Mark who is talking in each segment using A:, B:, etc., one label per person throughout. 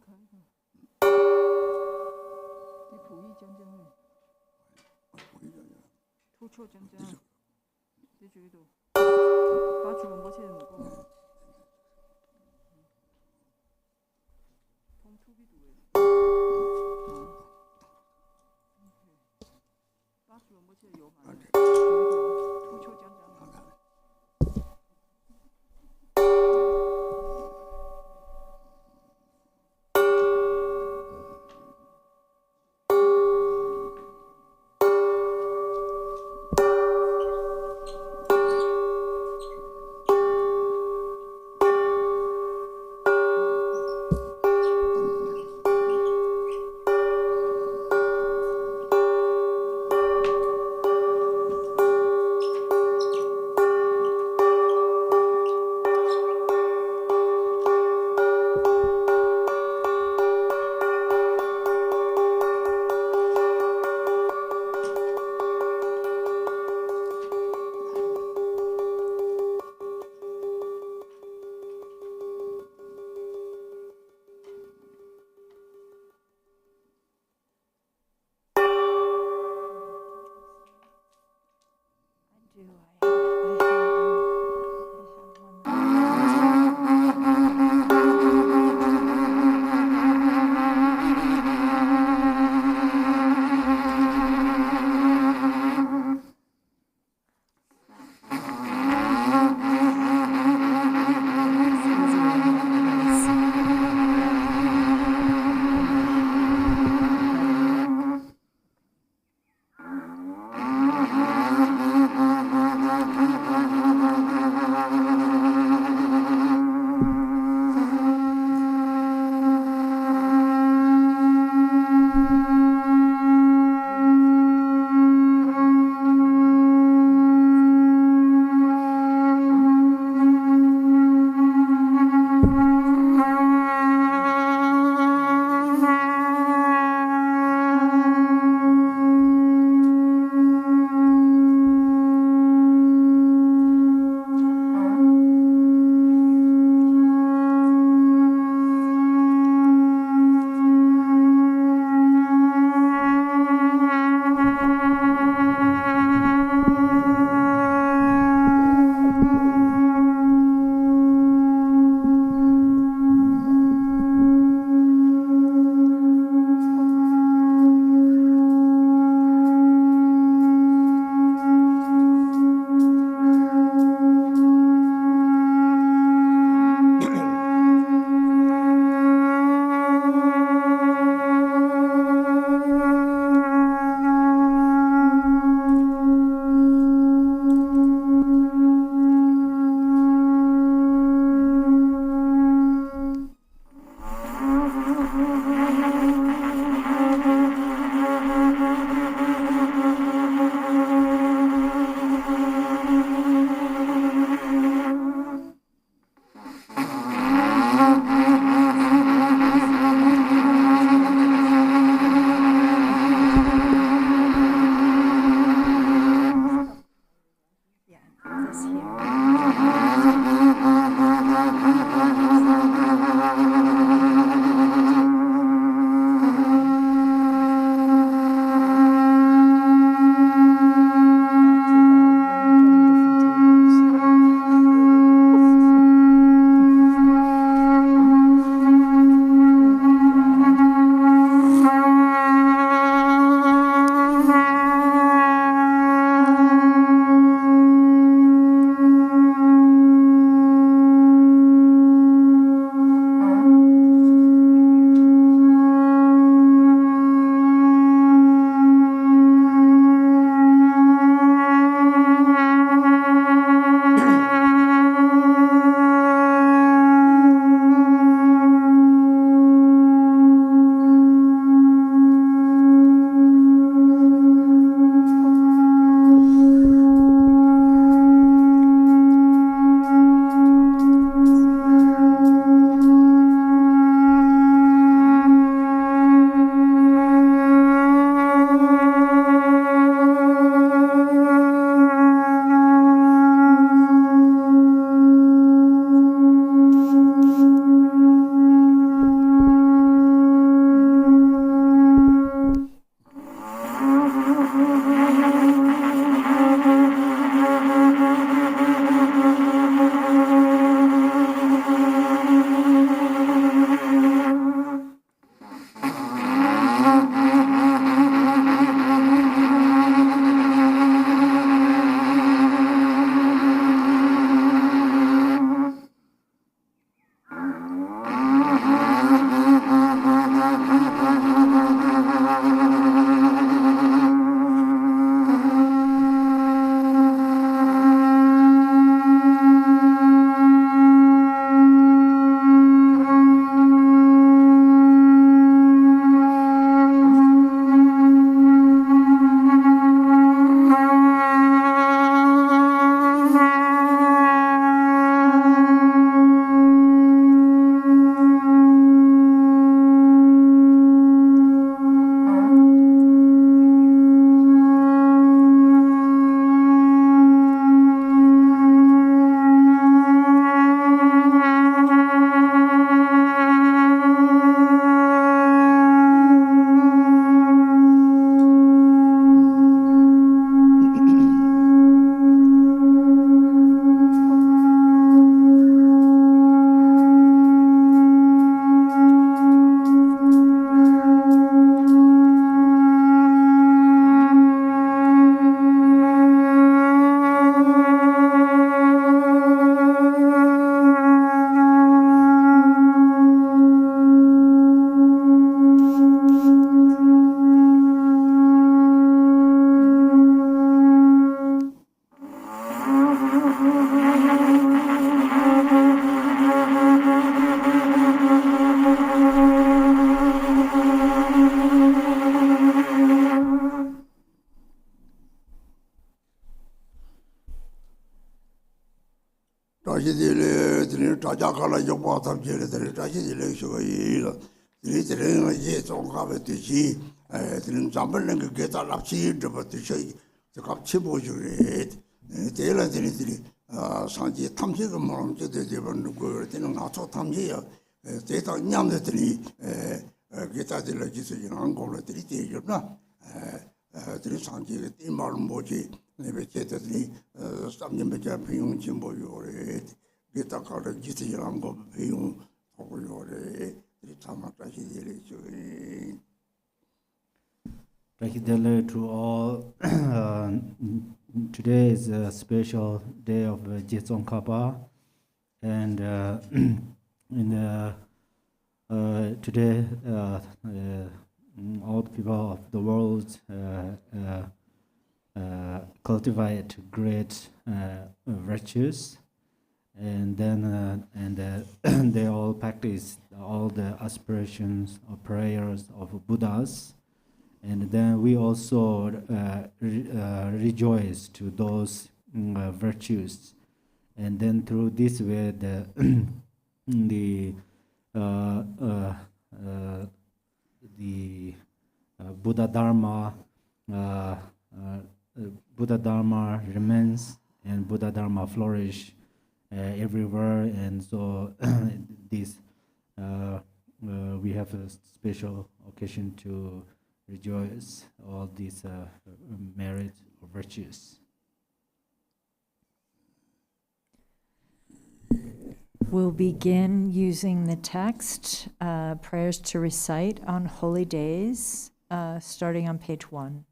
A: 可以。你普意讲讲嘞。突出讲讲。你注意到。把主人波切唔过。通突比度嘞。把主人波切有嘛？突出讲讲。
B: Jakala Yopatam Jelly, Tashi Lexo, the Je Tsong Khapa to see, the Zamble and get a lapsi, but to say the Capchibo Juret, Taylor Dimitri, Sanji Tamsi, the Mom to the Devon Guru, and also Tamsia, Tata Yamdetri, get at the legislation, Uncle, the Tijabna, the Sanji, the Marmoji, never cheated me, some Yamaja Ping Jimbo, get a car, Gitty Uncle Ping, or your.
C: To all, today is a special day of Je Tsong Khapa, and today all people of the world cultivate great virtues. And then they all practice all the aspirations or prayers of Buddhas, and then we also rejoice to those virtues, and then through this way the Buddha Dharma remains and Buddha Dharma flourish everywhere, and so this we have a special occasion to rejoice all these merit or virtues.
D: We'll begin using the text, prayers to recite on holy days, starting on page 1.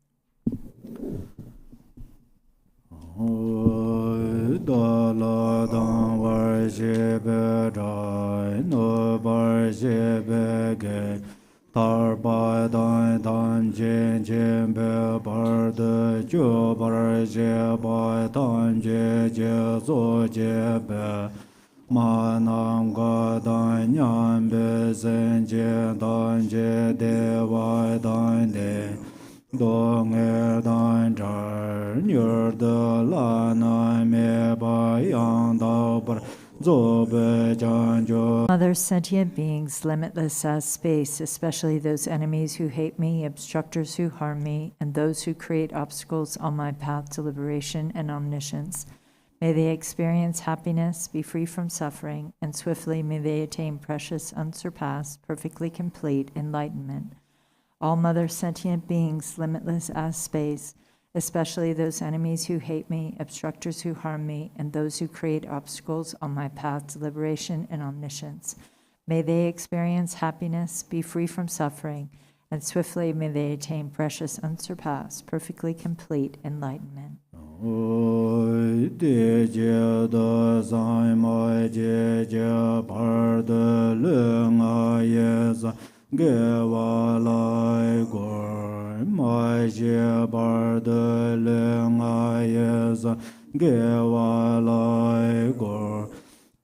C: Dala dang var jebe rai no var jebe ge tar ba dan dan jen jen be bar de jo bar je ba dan je je zo je be ma nam ga dan nyan be zen je dan je de wa dan de Dong dan jar nyur de la na me ba yang da bar zo be jan jo.
D: Other sentient beings, limitless as space, especially those enemies who hate me, obstructors who harm me, and those who create obstacles on my path to liberation and omniscience. May they experience happiness, be free from suffering, and swiftly may they attain precious, unsurpassed, perfectly complete enlightenment. All mother sentient beings, limitless as space, especially those enemies who hate me, obstructors who harm me, and those who create obstacles on my path to liberation and omniscience. May they experience happiness, be free from suffering, and swiftly may they attain precious, unsurpassed, perfectly complete enlightenment.
C: Gewa lai gor mai je bar de le nga yes gewa lai gor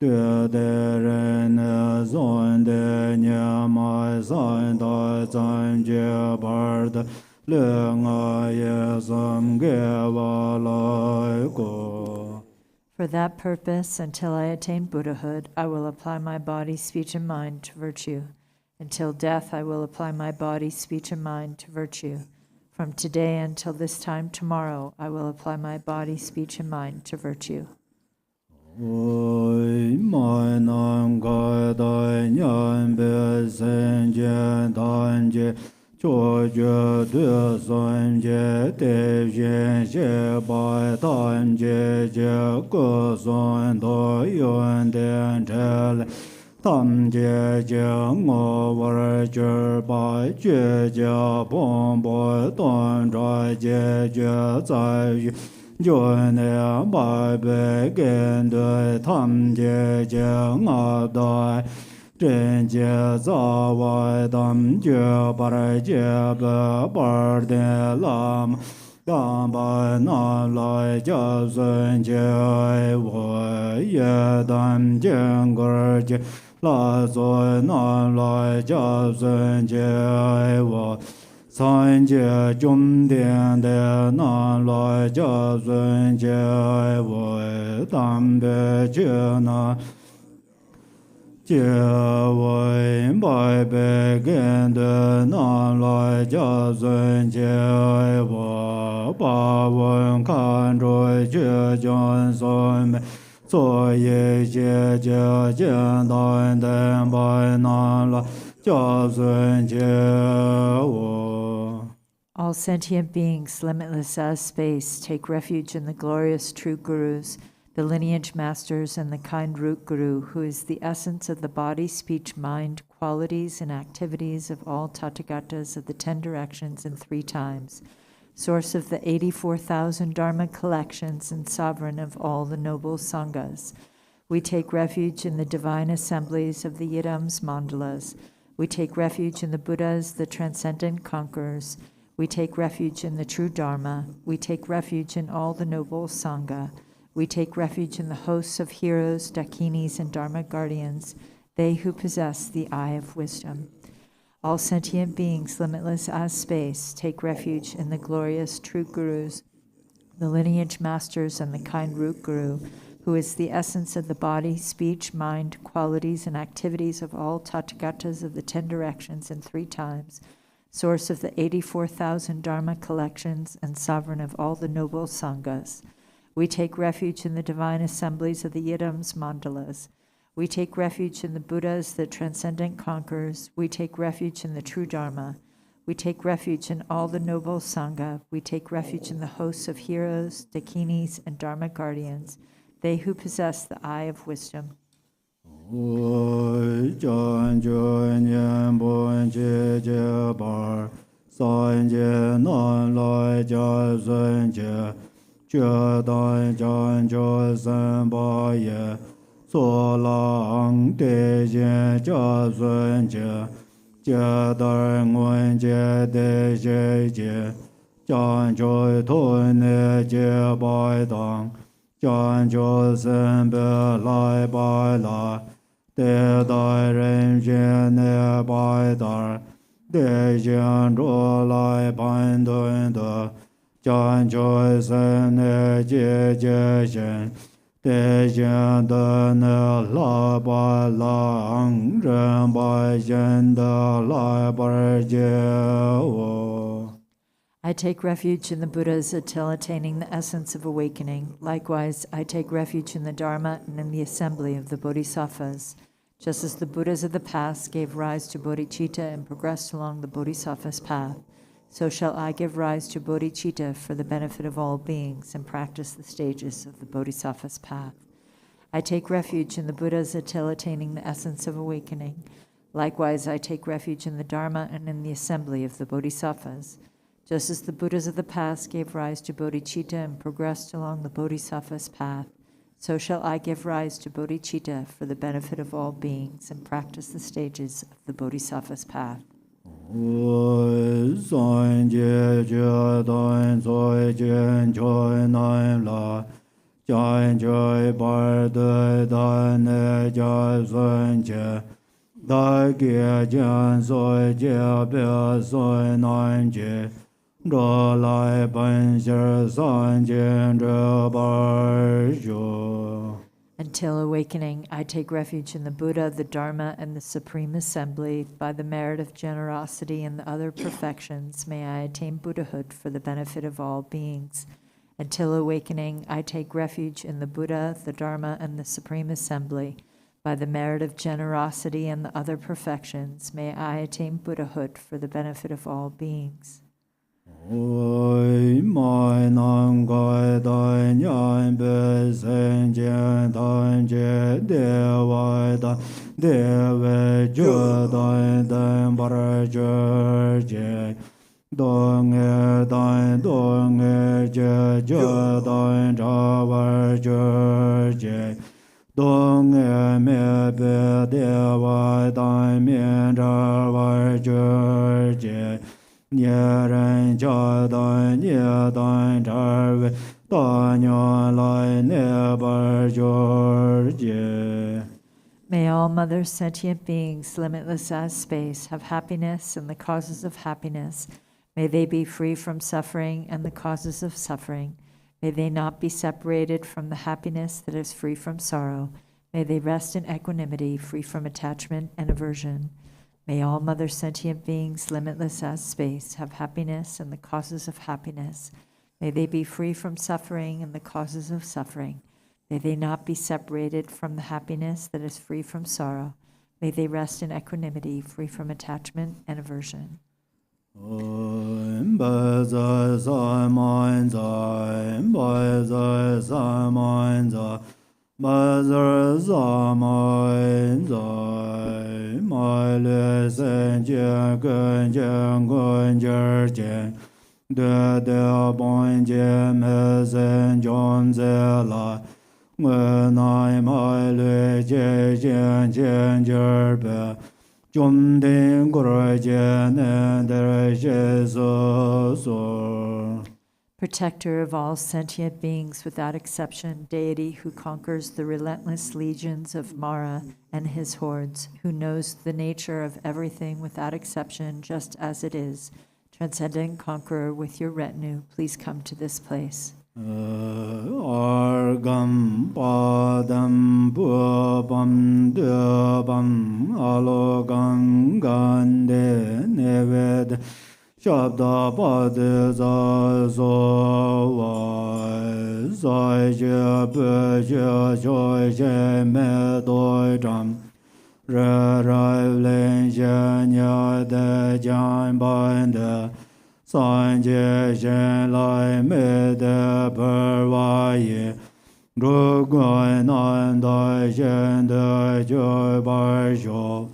C: de ren zon de nya mai zan da zan je bar de le nga yes gewa lai gor.
D: For that purpose, until I attain Buddhahood, I will apply my body, speech, and mind to virtue. Until death, I will apply my body, speech, and mind to virtue. From today until this time tomorrow, I will apply my body, speech, and mind to virtue.
C: Tam je je ngo war je ba je je bong bo don zha je je zai jo ne ba be gen de tam je je nga da zhen je za wa dam je ba je ba bar de lam dam ba na lai ja zhen je wo ye dam je gur je La zo na lai jia zhen jie wo san jie zhong dian de na lai jia zhen jie wo dan be jie na Jie Wei Bai Bei Gen De Nan Lai Jia Zun Jie Wo Ba Wen Kan Zhui Jie Jian Sun Mei Zuo Yi Jie Jie Jian Dan Den Bai Nan Lai Jia Zun Jie Wo.
D: All sentient beings, limitless as space, take refuge in the glorious true gurus, the lineage masters and the kind root guru, who is the essence of the body, speech, mind, qualities, and activities of all Tathagatas of the 10 directions in 3 times, source of the 84,000 Dharma collections and sovereign of all the noble Sanghas. We take refuge in the divine assemblies of the Yidams Mandalas. We take refuge in the Buddhas, the transcendent conquerors. We take refuge in the true Dharma. We take refuge in all the noble Sangha. We take refuge in the hosts of heroes, dakinis, and Dharma guardians, they who possess the eye of wisdom. All sentient beings, limitless as space, take refuge in the glorious true gurus, the lineage masters, and the kind root guru, who is the essence of the body, speech, mind, qualities, and activities of all Tathagatas of the 10 directions in 3 times, source of the 84,000 Dharma collections and sovereign of all the noble Sanghas. We take refuge in the divine assemblies of the Yidams Mandalas. We take refuge in the Buddhas, the transcendent conquerors. We take refuge in the true Dharma. We take refuge in all the noble Sangha. We take refuge in the hosts of heroes, dakinis, and Dharma guardians, they who possess the eye of wisdom.
C: Jie Dan Jian Jiu San Ba Ye So Lang De Jian Jia Sun Jie Jie Dan Wen Jie De Jie Jie Jian Jiu Tun Ne Jie Bai Dang Jian Jiu San Be Lai Bai La De Dai Ren Jie Ne Bai Dar De Jian Zhuo Lai Ban Dun De Jian Jiu San Ne Jie Jie Shen De Jian De Ne La Bai Lang Ren Bai Shen De Lai Bai Jie Wo.
D: I take refuge in the Buddhas attaining the essence of awakening. Likewise, I take refuge in the Dharma and in the assembly of the Bodhisattvas. Just as the Buddhas of the past gave rise to bodhicitta and progressed along the Bodhisattva's path, so shall I give rise to bodhicitta for the benefit of all beings and practice the stages of the Bodhisattva's path. I take refuge in the Buddhas attaining the essence of awakening. Likewise, I take refuge in the Dharma and in the assembly of the Bodhisattvas. Just as the Buddhas of the past gave rise to bodhicitta and progressed along the Bodhisattva's path, so shall I give rise to bodhicitta for the benefit of all beings and practice the stages of the Bodhisattva's path.
C: San Jie Jie Dan Zoi Jian Choi Nan La Jian Choi Bar De Dan Ne Jia Sun Jie Da Gie Jian Zoi Jie Bia Zoi Nan Jie Zhuo Lai Ban Xie San Jian Zhe Bar Zhu.
D: Until awakening, I take refuge in the Buddha, the Dharma, and the Supreme Assembly. By the merit of generosity and the other perfections, may I attain Buddhahood for the benefit of all beings. Until awakening, I take refuge in the Buddha, the Dharma, and the Supreme Assembly. By the merit of generosity and the other perfections, may I attain Buddhahood for the benefit of all beings.
C: Oi mai nan gai dan yan be sen jian dan jie de wai dan de wei zhe dan bar zhe jie dong e jie zhe dan zha bar zhe jie dong e me be de wai dan mian zha bar zhe jie Nye ren jia dan nye dan zhar wei da nyo lai ne bar zhor jie.
D: May all mother sentient beings, limitless as space, have happiness and the causes of happiness. May they be free from suffering and the causes of suffering. May they not be separated from the happiness that is free from sorrow. May they rest in equanimity, free from attachment and aversion. May all mother sentient beings, limitless as space, have happiness and the causes of happiness. May they be free from suffering and the causes of suffering. May they not be separated from the happiness that is free from sorrow. May they rest in equanimity, free from attachment and aversion. Protector of all sentient beings without exception, deity who conquers the relentless legions of Mara and his hordes, who knows the nature of everything without exception just as it is, transcendent conqueror with your retinue, please come to this place.
C: Argam padam pupam dubam alogam gande neved shabda pade zazowa zayje peje joyje medoidam Rai nya de jan bande Sanje shen lai me de per vaye Rugoi nan dai shen de joy bar sho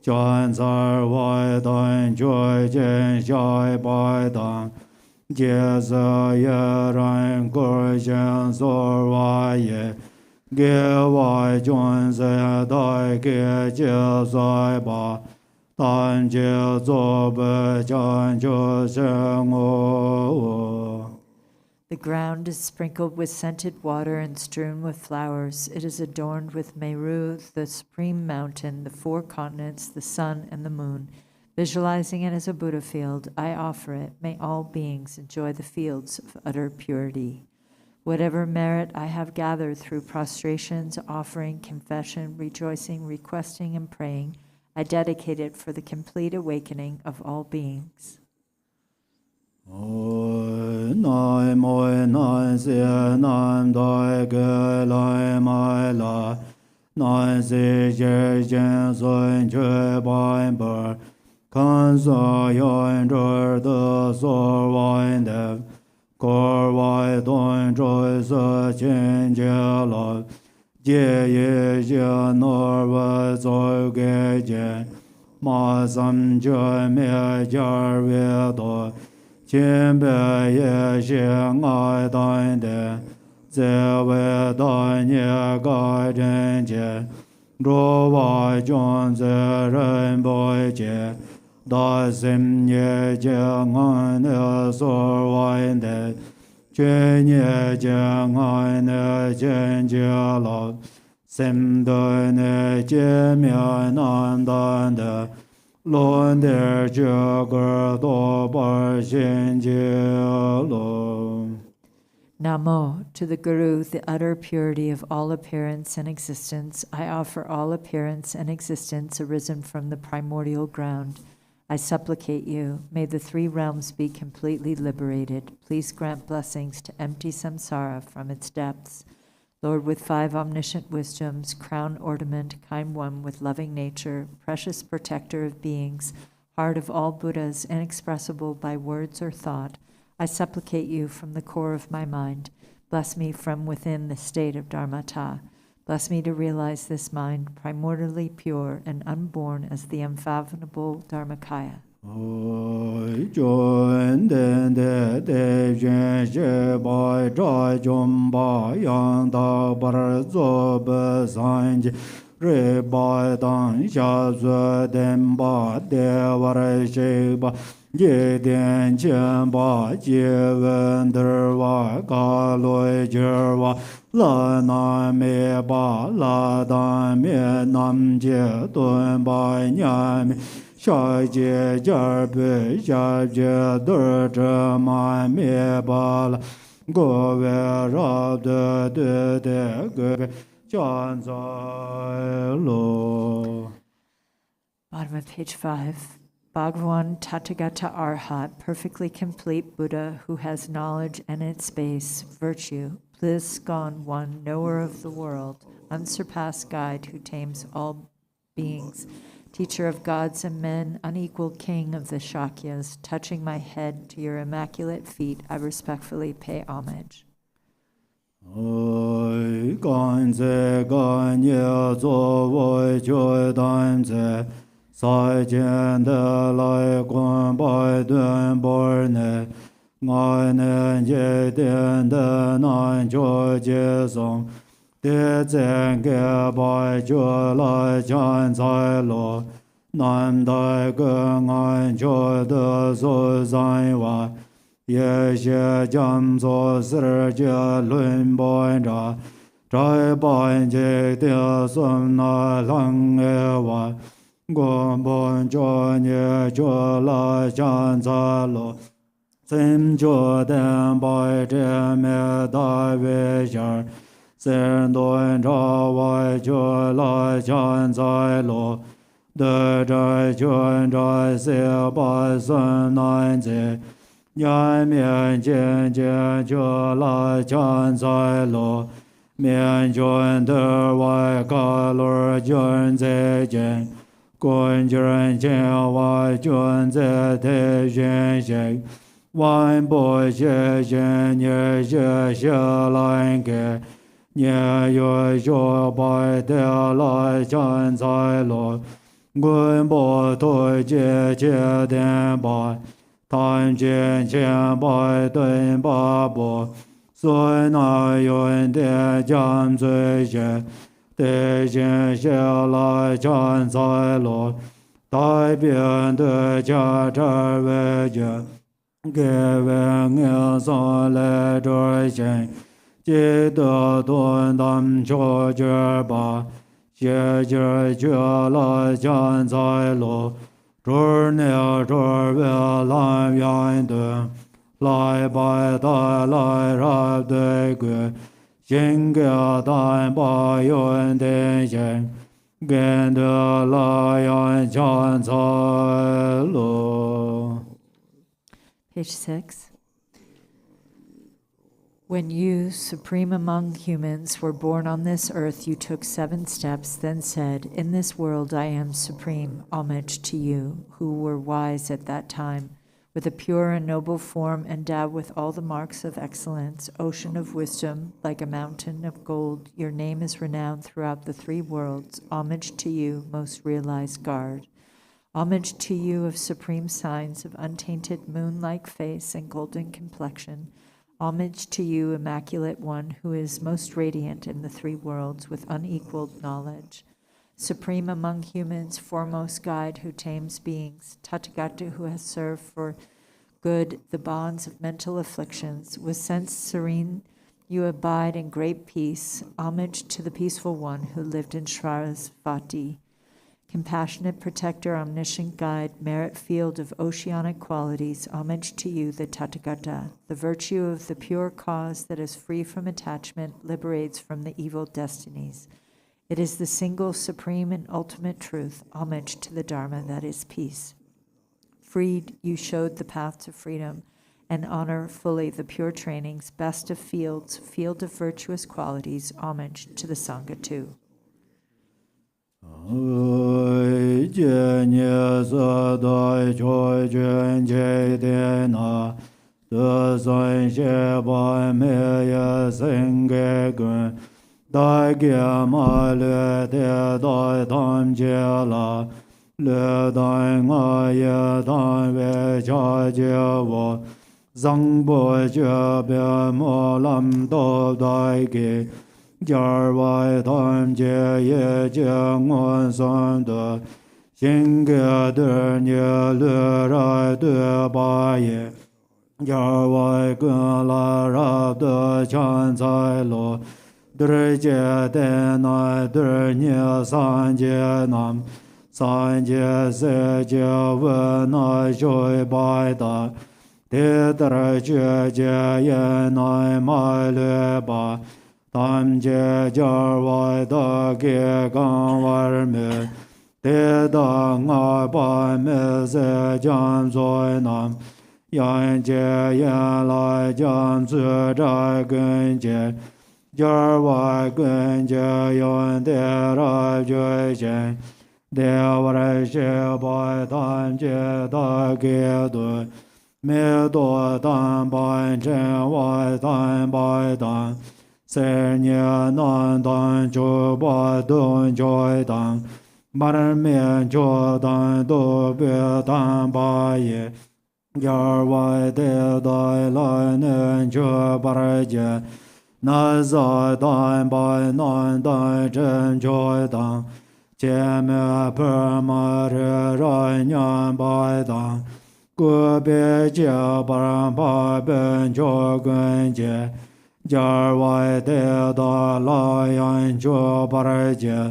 C: Chan zar wai dan joy jen shai bai dan Jie se ye ran kur shen sor vaye Ge wai juan se dai ge jie sai ba
D: The ground is sprinkled with scented water and strewn with flowers. It is adorned with Meru, the supreme mountain, the four continents, the sun, and the moon. Visualizing it as a Buddha field, I offer it. May all beings enjoy the fields of utter purity. Whatever merit I have gathered through prostrations, offering, confession, rejoicing, requesting, and praying, I dedicate it for the complete awakening of all beings.
C: Jie ye jie nor wa zoi ge jie ma sam jie me jar we do qian bei ye xie ngai dan de ze we dan ye gai zhen jie zhuo wai zhuan ze ren boi jie da sim ye jie ngai ne sor wai de Chen ye jiang ai ne chen jie lao, sem de ne jie mian nan dan de, luan de jie ge do bar xin jie lo.
D: Namo, to the Guru, the utter purity of all appearance and existence, I offer all appearance and existence arisen from the primordial ground. I supplicate you, may the three realms be completely liberated. Please grant blessings to empty samsara from its depths. Lord with five omniscient wisdoms, crown ornament, kind one with loving nature, precious protector of beings, heart of all Buddhas, inexpressible by words or thought, I supplicate you from the core of my mind. Bless me from within the state of Dharmata. Bless me to realize this mind, primordially pure and unborn as the unfathomable Dharmakaya.
C: Ye dian qian ba jie wen der wa ga loi jie wa la na me ba la da me nam jie dun ba nya me sha jie jar be sha jie der zhe ma me ba la go we ra de ge Chan Zai Lo.
D: Bottom of page 5. Bhagavan Tathagata Arhat, perfectly complete Buddha who has knowledge and its base, virtue, bliss gone one, knower of the world, unsurpassed guide who tames all beings, teacher of gods and men, unequaled king of the Shakyas, touching my head to your immaculate feet, I respectfully pay homage.
C: Oi ganze ganye zo voi choi dan ze sai jen de lai guan bai duen bor ne ngai ne je den de nan jo je song de zhen ge bai jo lai chan zai lo nan dai ge ngai jo de so zai wa ye xie jiang zuo si jie lun boi zha zhai bai jie de sun na lang e wa guan bon zhuo nie zhuo la jiang za lo zhen zhuo den bai zhe me da wei xia zhen dun zha wai zhuo la jiang za lo de zhai juan zhai si bai sun nan zi Yan mian jian jian zhe la jian zai lo mian juan de wai ka lu juan zai jian guan juan jian wai juan zai te xuan xian wan bo xie xian nie xie xie lan ge nie yu zhuo bai de la jian zai lo guan bo tu jie jie dian bai Tan jian qian bai dun ba bo, sun na yun de jiang zui xie, de xin xie la jiang zai lo, dai bian de jia zhe wei jie, ge wei nge san le zhui xian, ji de dun dam qiu jie ba, xie jie jie la jiang zai lo, zhu ne zhu wei lan yan de, lai bai dai lai ra de gu, xin ge dan ba yun de xian, gen de la yan chan cai lo.
D: Page 6. When you, supreme among humans, were born on this earth, you took 7 steps, then said, in this world I am supreme, homage to you, who were wise at that time, with a pure and noble form, endowed with all the marks of excellence, ocean of wisdom, like a mountain of gold. Your name is renowned throughout the 3 worlds. Homage to you, most realized guard. Homage to you of supreme signs of untainted moon-like face and golden complexion. Homage to you, Immaculate One, who is most radiant in the 3 worlds with unequaled knowledge. Supreme among humans, foremost guide who tames beings, Tathagata who has served for good the bonds of mental afflictions. With sense serene, you abide in great peace. Homage to the peaceful one who lived in Sarasvati. Compassionate protector, omniscient guide, merit field of oceanic qualities, homage to you, the Tathagata. The virtue of the pure cause that is free from attachment liberates from the evil destinies. It is the single, supreme, and ultimate truth, homage to the Dharma that is peace. Freed, you showed the path to freedom, and honor fully the pure trainings, best of fields, field of virtuous qualities, homage to the Sangha too.
C: Oi jie nie sa dai choi juan jie de na, de san xie bai me ye sen ge gun, dai ge ma le de dai tam jie la, le dai nga ye dan wei cha jie wo, zang bo jie bie mo lam do dai ge, Jar wai tam jie ye jie nguan san de, xin ge de nie le rai de ba ye, jar wai gun la ra de chan cai lo, de jie de nai de nie san jie nam, san jie se jie wen nai shui bai da, de jie jie ye nai mai le ba, tam je jar vai da ge gang war me de da nga ba me ze jan zoi nam yan je yan lai jan zu zai gun je jar vai gun je yon de ra jui jen de war she bai tam je da ge du me do dan bai chen vai dan bai dan se nye nan dan jo ba don joi dan mar me jo dan do be dan ba ye yar vai de dai lai ne jo bar je na za dan ba nan dan chen joi dan che me per ma re ra nyan ba dan gu be je bar ba ben jo gun je jar vai de da la yan jo bar je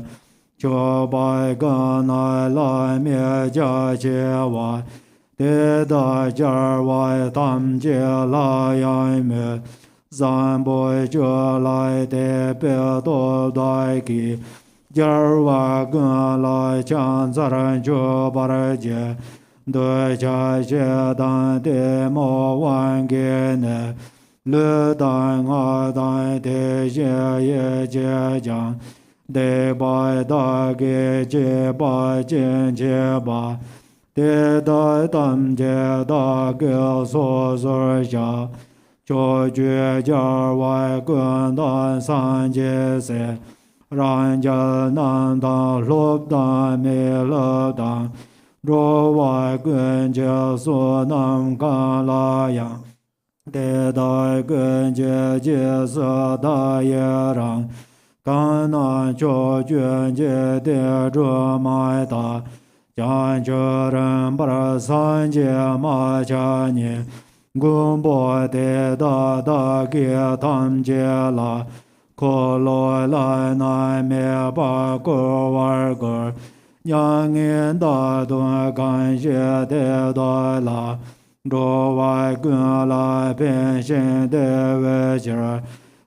C: jo bai ga na la me ja che wa de da jar vai tam je la yan me zan boi jo lai de pe do dai ki jar va ga la chan zar jo bar je do cha che dan de mo wan ge ne le dan nga dan de ye ye je jang de bai da ge je ba jen je ba de da tam je da ge so so ja jo jue jar wai gun dan san je se ran ja nan da lo da me lo da ro wai gun je so nam ka la yang de dai gun je je sa da ye rang gan na jo juan je de zhuo mai da jian zhe ren bar san jie ma jia ni gun bo de da da ge tam jie la ko lo lai nai me ba go war go yang yin da dun gan xie de da la zhuo wai gun lai bian xin de wei jie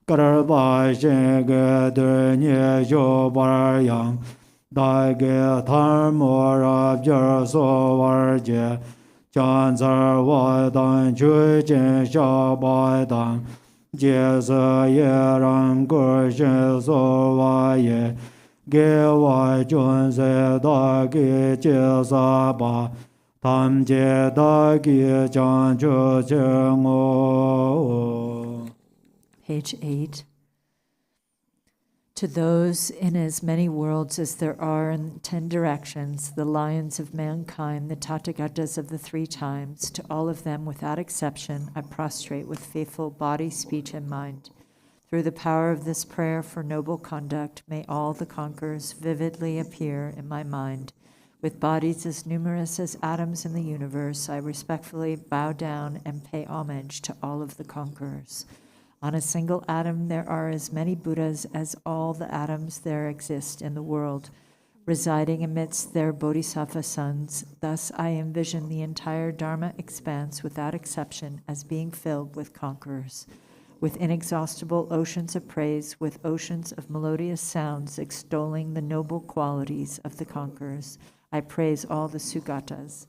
C: gar ba xin ge de nie zhou bar yang dai ge tan mo ra jie so war jie jian zai wai dan chui jian xia bai dan jie se ye ran ge xin so wai ye ge wai jun se da ge jie sa ba tam jie da ge jiang zhe jian o.
D: Page 8. To those in as many worlds as there are in 10 directions, the lions of mankind, the Tathagatas of the 3 times, to all of them without exception, I prostrate with faithful body, speech, and mind. Through the power of this prayer for noble conduct, may all the conquerors vividly appear in my mind. With bodies as numerous as atoms in the universe, I respectfully bow down and pay homage to all of the conquerors. On a single atom, there are as many Buddhas as all the atoms there exist in the world, residing amidst their Bodhisattva sons. Thus, I envision the entire Dharma expanse without exception as being filled with conquerors, with inexhaustible oceans of praise, with oceans of melodious sounds extolling the noble qualities of the conquerors. I praise all the Sugatas.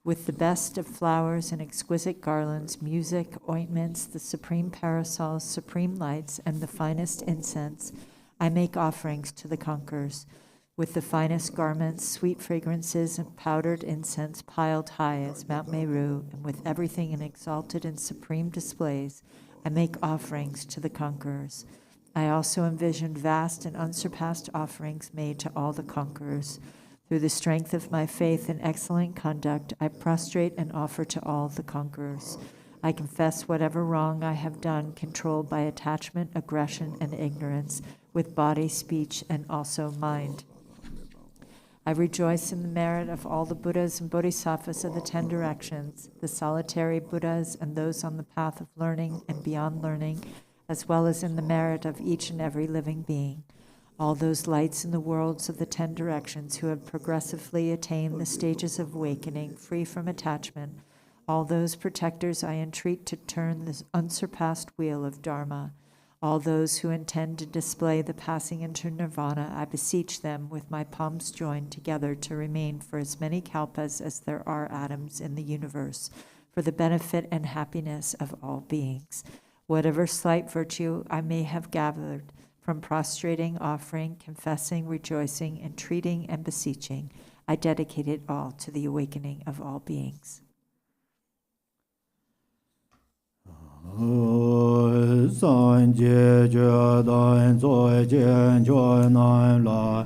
D: With the best of flowers and exquisite garlands, music, ointments, the supreme parasols, supreme lights, and the finest incense, I make offerings to the conquerors. With the finest garments, sweet fragrances, and powdered incense piled high as Mount Meru, and with everything in exalted and supreme displays, I make offerings to the conquerors. I also envisioned vast and unsurpassed offerings made to all the conquerors. Through the strength of my faith and excellent conduct, I prostrate and offer to all the conquerors. I confess whatever wrong I have done, controlled by attachment, aggression, and ignorance, with body, speech, and also mind. I rejoice in the merit of all the Buddhas and Bodhisattvas of the 10 directions, the solitary Buddhas and those on the path of learning and beyond learning, as well as in the merit of each and every living being. All those lights in the worlds of the 10 directions who have progressively attained the stages of awakening, free from attachment, all those protectors I entreat to turn this unsurpassed wheel of Dharma, All those who intend to display the passing into nirvana, I beseech them with my palms joined together to remain for as many kalpas as there are atoms in the universe, for the benefit and happiness of all beings. Whatever slight virtue I may have gathered from prostrating, offering, confessing, rejoicing, entreating, and beseeching, I dedicate it all to the awakening of all beings.
C: San Jie Jue Dan Zoi Jian Jue Nan La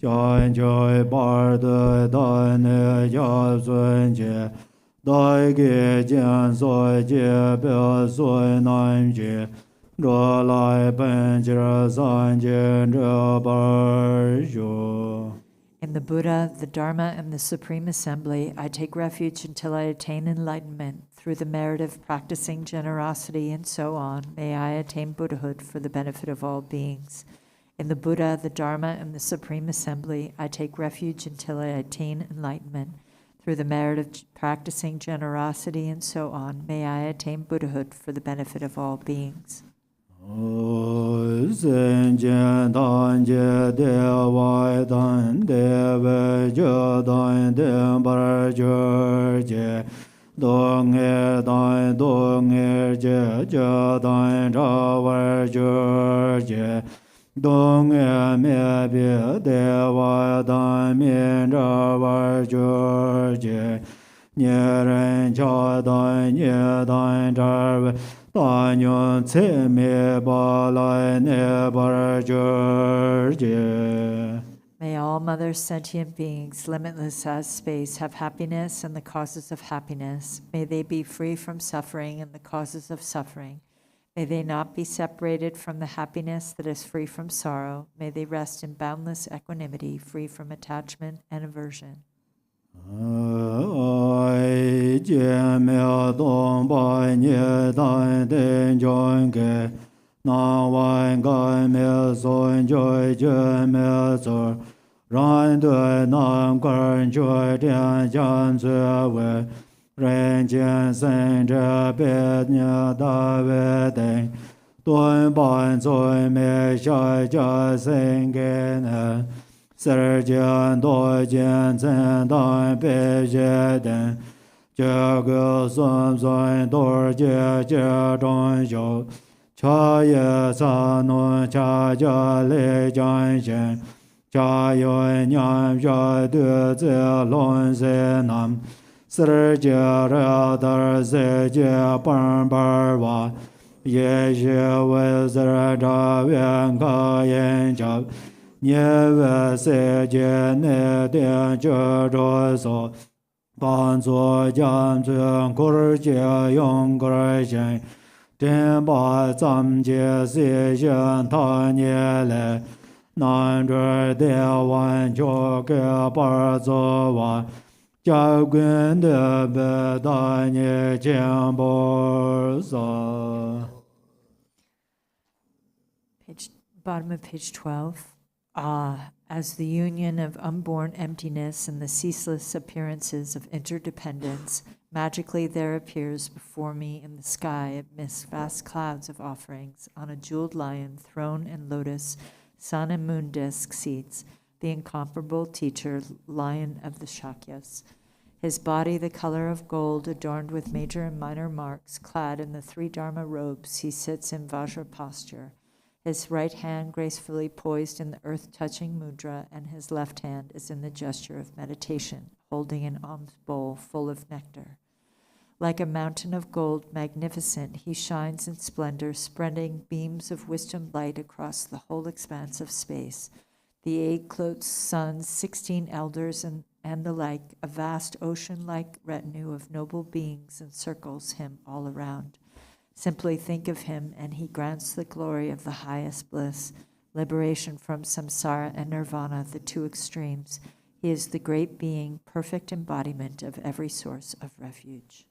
C: Jian Jue Bar De Dan Ne Jia Sun Jie Dai Ge Jian Zoi Jie Bia Zoi Nan Jie Zhe Lai Ben Jie San Jian Zhe Bar Zhu.
D: In the Buddha, the Dharma, and the Supreme Assembly, I take refuge until I attain enlightenment. Through the merit of practicing generosity and so on, may I attain Buddhahood for the benefit of all beings. In the Buddha, the Dharma, and the Supreme Assembly, I take refuge until I attain enlightenment. Through the merit of practicing generosity and so on, may I attain Buddhahood for the benefit of all beings.
C: Sen Jian Dan Jie De Wai Dan De Wei Jie Dan De Bar Jie Jie Dong E Dan Dong E Jie Jie Dan Zha Wai Jie Jie Dong E Me Bi De Wai Dan Min Zha Wai Jie Jie Nie Ren Cha Dan Nie Dan Zha Wai May all
D: mother sentient beings, limitless as space, have happiness and the causes of happiness. May they be free from suffering and the causes of suffering. May they not be separated from the happiness that is free from sorrow. May they rest in boundless equanimity, free from attachment and aversion.
C: Ai Jie Me Dong Bai Nie Dan Den Zhong Ge Na Wan Gai Me Son Joi Jie Me Zur Ran Dui Nan Guan Jui Dian Jian Zui Wei Ren Jian Sen Zhe Be Nie Da Wei Den Dun Ban Zui Me Shai Jia Sen Ge Ne Ser Jian Doi Jian Zhen Dan Bei Jie Den Jie Ge Sun Sun Dor Jie Jie Zhong Xiu Cha Ye Sa Nun Cha Jia Li Jian Shen Cha Yun Nian Jia Du Zi Lun Si Nam Ser Jie Re Dar Si Jie Ban Bar Wa Ye Shi Wei Zer Zha Yuan Ka Yin Jia Nie Wei Se Jie Ne Dian Jie Zhuo So Ban Zuo Jian Zun Gur Jie Yong Gur Shen Zhen Ba Zam Jie Si Xian Ta Nie Le Nan Zhi De Wan Jiu Ge Bar Zuo Wa Jia Gun De Be Da Nie Jian Bo Sa.
D: Bottom of page 12. Ah, as the union of unborn emptiness and the ceaseless appearances of interdependence, magically there appears before me in the sky amidst vast clouds of offerings, on a jeweled lion, throne and lotus, sun and moon disk seats, the incomparable teacher, lion of the Shakyas. His body the color of gold, adorned with major and minor marks, clad in the three Dharma robes, he sits in Vajra posture. His right hand gracefully poised in the earth-touching mudra, and his left hand is in the gesture of meditation, holding an alms bowl full of nectar. Like a mountain of gold, magnificent, he shines in splendor, spreading beams of wisdom light across the whole expanse of space. The egg-cloaked suns, 16 elders, and the like, a vast ocean-like retinue of noble beings encircles him all around. Simply think of him, and he grants the glory of the highest bliss, liberation from samsara and nirvana, the two extremes. He is the great being, perfect embodiment of every source of refuge.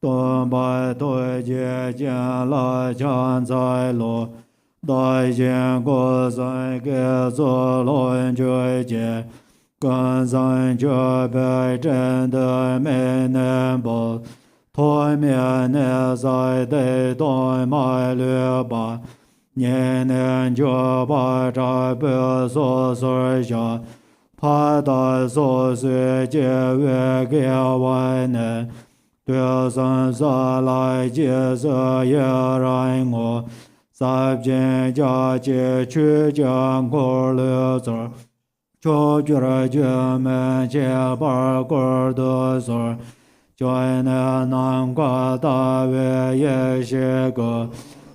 C: Tôn bài tôi chế chén la chan zai lo, đại diện của zai kế zo loan chơi chế, cần zai chơi bài trên đời mê nền bộ, thôi miền nè zai đầy tôi mai lừa bà, nhẹ nền cho bà trái bờ so soi cha, phá đại so suy chế về kia vài nè, tuyệt sản sa lại chế sơ ye rai ngô, sạp chế cha chế chư chang cổ lừa sơ, cho chư ra chế mê chế bar cổ đô sơ, cho nè nam qua ta về ye shê cơ,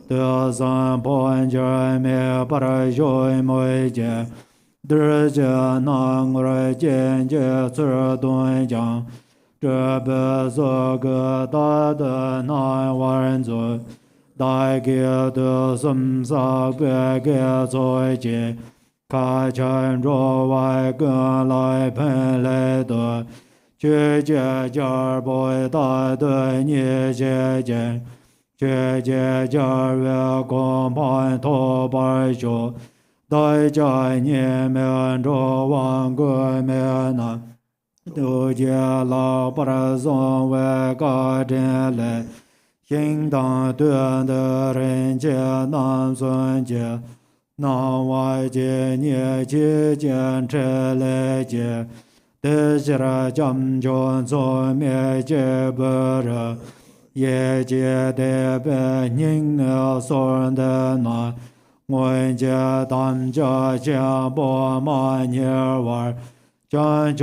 C: tuyệt sản bọn chế mê bar choi môi chế, đưa chế nàng ra chế chế sơ tuân chang,这辈所个大的那万族，大给的什啥个给做节，卡趁着外个来喷来的，去接家不大的你姐姐，去接家月光盘头白手，大家你们着万个面呐。都结老不拉松为高真来，心当对的人皆难尊节，难外界年纪坚持来节，得是了将军做灭节不热，也节得被人了所的难，我节当家家不满年玩。Bottom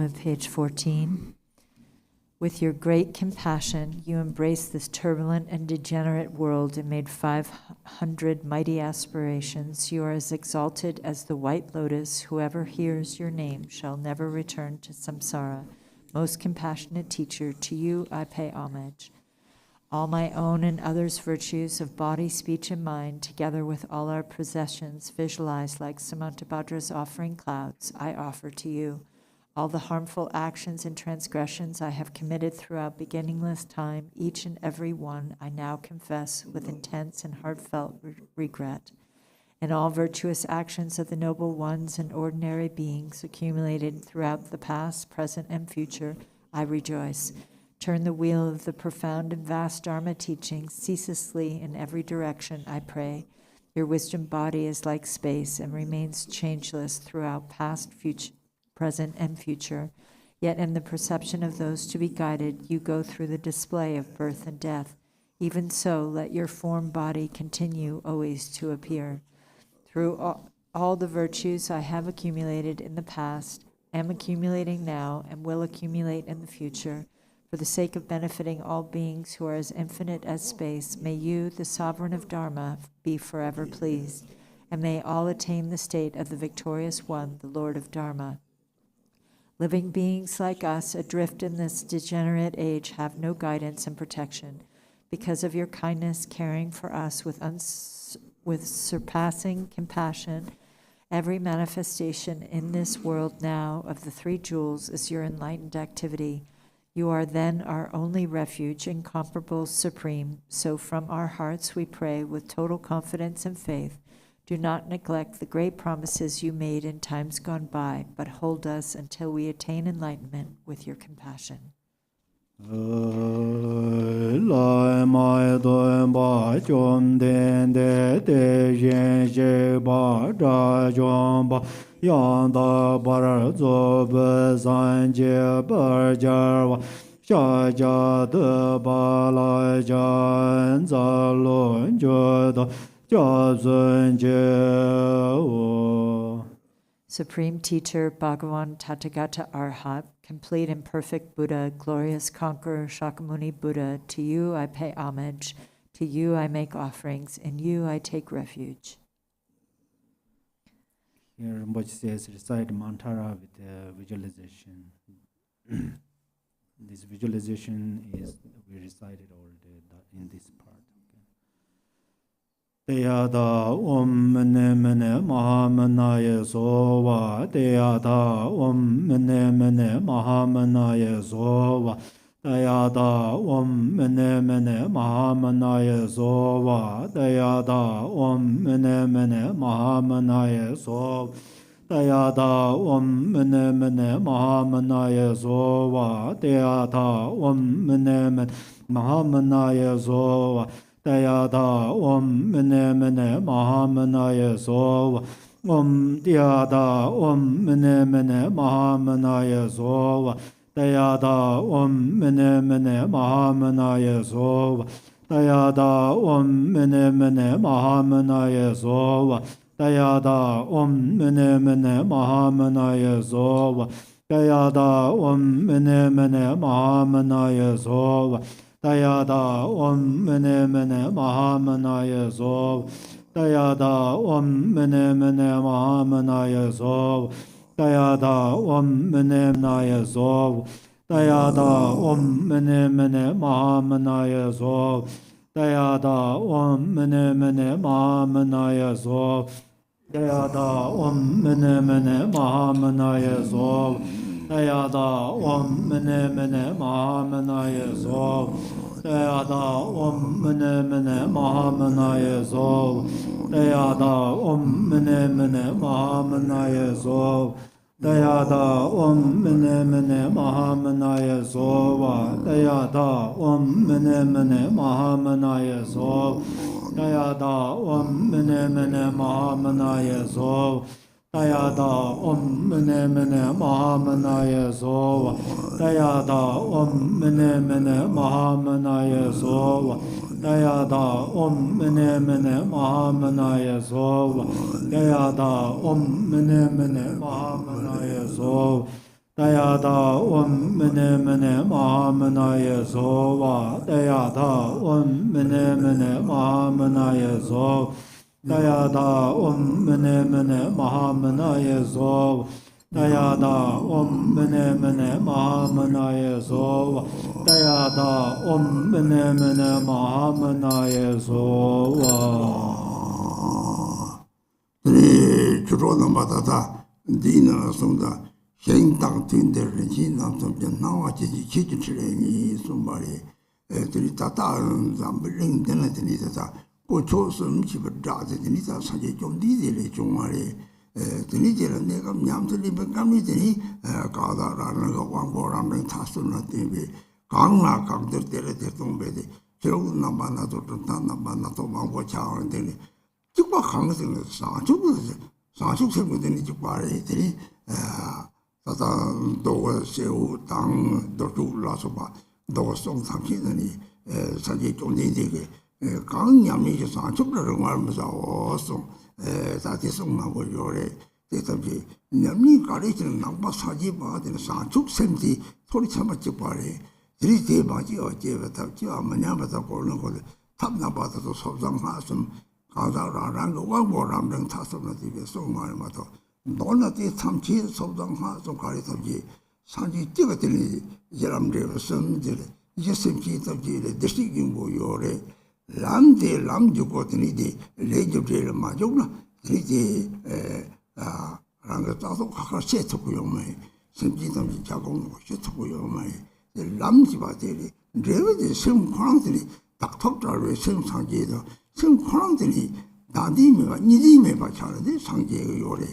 D: of page 14. With your great compassion, you embraced this turbulent and degenerate world and made 500 mighty aspirations. You are as exalted as the white lotus. Whoever hears your name shall never return to samsara. Most compassionate teacher, to you I pay homage. All my own and others' virtues of body, speech, and mind, together with all our possessions, visualized like Samantabhadra's offering clouds, I offer to you. All the harmful actions and transgressions I have committed throughout beginningless time, each and every one, I now confess with intense and heartfelt regret. And all virtuous actions of the noble ones and ordinary beings accumulated throughout the past, present, and future, I rejoice. Turn the wheel of the profound and vast Dharma teachings ceaselessly in every direction, I pray. Your wisdom body is like space and remains changeless throughout past, future, present, and future. Yet in the perception of those to be guided, you go through the display of birth and death. Even so, let your form body continue always to appear. Through all the virtues I have accumulated in the past, am accumulating now, and will accumulate in the future, for the sake of benefiting all beings who are as infinite as space, may you, the sovereign of Dharma, be forever pleased, and may all attain the state of the victorious one, the Lord of Dharma. Living beings like us, adrift in this degenerate age, have no guidance and protection. Because of your kindness, caring for us with surpassing compassion, every manifestation in this world now of the three jewels is your enlightened activity. You are then our only refuge, incomparable, supreme. So from our hearts we pray with total confidence and faith. Do not neglect the great promises you made in times gone by, but hold us until we attain enlightenment with your compassion.
C: Yang da bar zo be san je bar jar wa xia jia de ba la jian za lun jue de jia zun jie wo.
D: Supreme Teacher, Bhagavan Tathagata Arhat, complete and perfect Buddha, glorious conqueror Shakyamuni Buddha, to you I pay homage, to you I make offerings, in you I take refuge.
C: Here Rinpoche says recite mantra with visualization. This visualization is we recited already in this part. Deyada mene mene mahamanaya sova. Deyada mene mene mahamanaya sova. Dayada mene mene mahamanaya sova. Dayada mene mene mahamanaya sova. Dayada mene mene mahamanaya sova. Dayada mene mene mahamanaya sova. Dayada mene mene mahamanaya sova. Dayada mene mene mahamanaya sova. Dayada mene mene mahamanaya sova. Dayada mene mene mahamanaya sova. Dayada mene mene mahamanaya sova. Dayada mene mene mahamanaya sova. Dayada mene mene mahamanaya sova. Dayada mene mene mahamanaya sova. Dayada mene mene sova. Dayada mene mene mahamanaya sova. Dayada mene mene mahamanaya sova. Dayada mene mene mahamanaya sova. Dayada mene mene mahamanaya sova. Dayada mene mene mahamanaya sova. Dayada mene mene mahamanaya sova. Dayada mene mene mahamanaya sova. Dayada mene mene mahamanaya sova. Dayada mene mene mahamanaya sova. Dayada mene mene mahamanaya sova. Dayada mene mene mahamanaya sova. Dayada mene mene mahamanaya sova. Dayada mene mene mahamanaya sova. Dayada mene mene mahamanaya sova. Dayada mene mene mahamanaya sova. Dayada mene mene mahamanaya sova. Dayada mene mene mahamanaya sova. Dayada mene mene mahamanaya sova.
B: 주로는 받아다 디나 송다 현당 튼들 진남 좀 나와지 지지치레니 숨말이 들이 다다는 잠블링 되는 데니다 고초스 집을 자지 데니다 사제 좀 디디레 좀말이 드니제는 내가 냠들이 백감이 되니 가다라는 거 광고라는 타스나 때문에 강나 강들 때를 대동배데 결국 남만나도 남만나도 망고 차원데 직과 강성을 사축 생물들이 직과를 들이 다다 도가 세우 당 도주라서 봐 도가 송상키더니 사제 좀 되게 강냠이 사축을 말면서 어서 다시 송나고 요래 대답이 냠이 가리지는 남바 사지 봐는 사축 생지 소리 참아 직과를 들이 대바지 어제부터 저 뭐냐부터 고는 거 탑나 받아도 소장하some 가다라는 거 왕보람등 타서는 집에 송말마도 너나티 참치 소장하 좀 가리서지 산지 뛰어들이 사람들 섬들 이제 생기더지 대식인 거요래 람데 람주거든이디 레저들 마족나 이제 랑가 따서 가서 세트고요 말 생기더지 자공 세트고요 말 람지바들이 레베지 생광들이 닥터들의 생상계도 생광들이 나디메가 니디메가 차는데 상계의 요래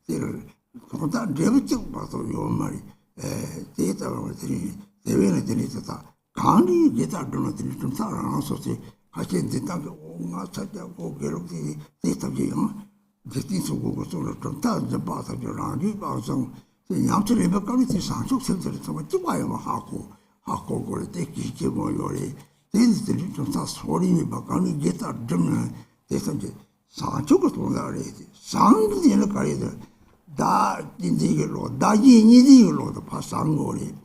B: 때를 그보다 레베적 봐도 요 말이 데이터들이 대회는 들이다 강이 기타들은 좀 살아나서지 하신데 딱 온갖 찾아고 괴롭히 데이터지요 제티소고 소를 좀 따져 봐서 저라니 방송 양철에 몇 가지 상속 생들을 좀 찍어야 하고 그럴 때 기계 뭐 요래 데이터들이 좀 다 소리미 바가니 기타 듣는 대선지 상속을 돈다래지 상기는 가리들 다 인지결로 다 인지결로도 파상 거리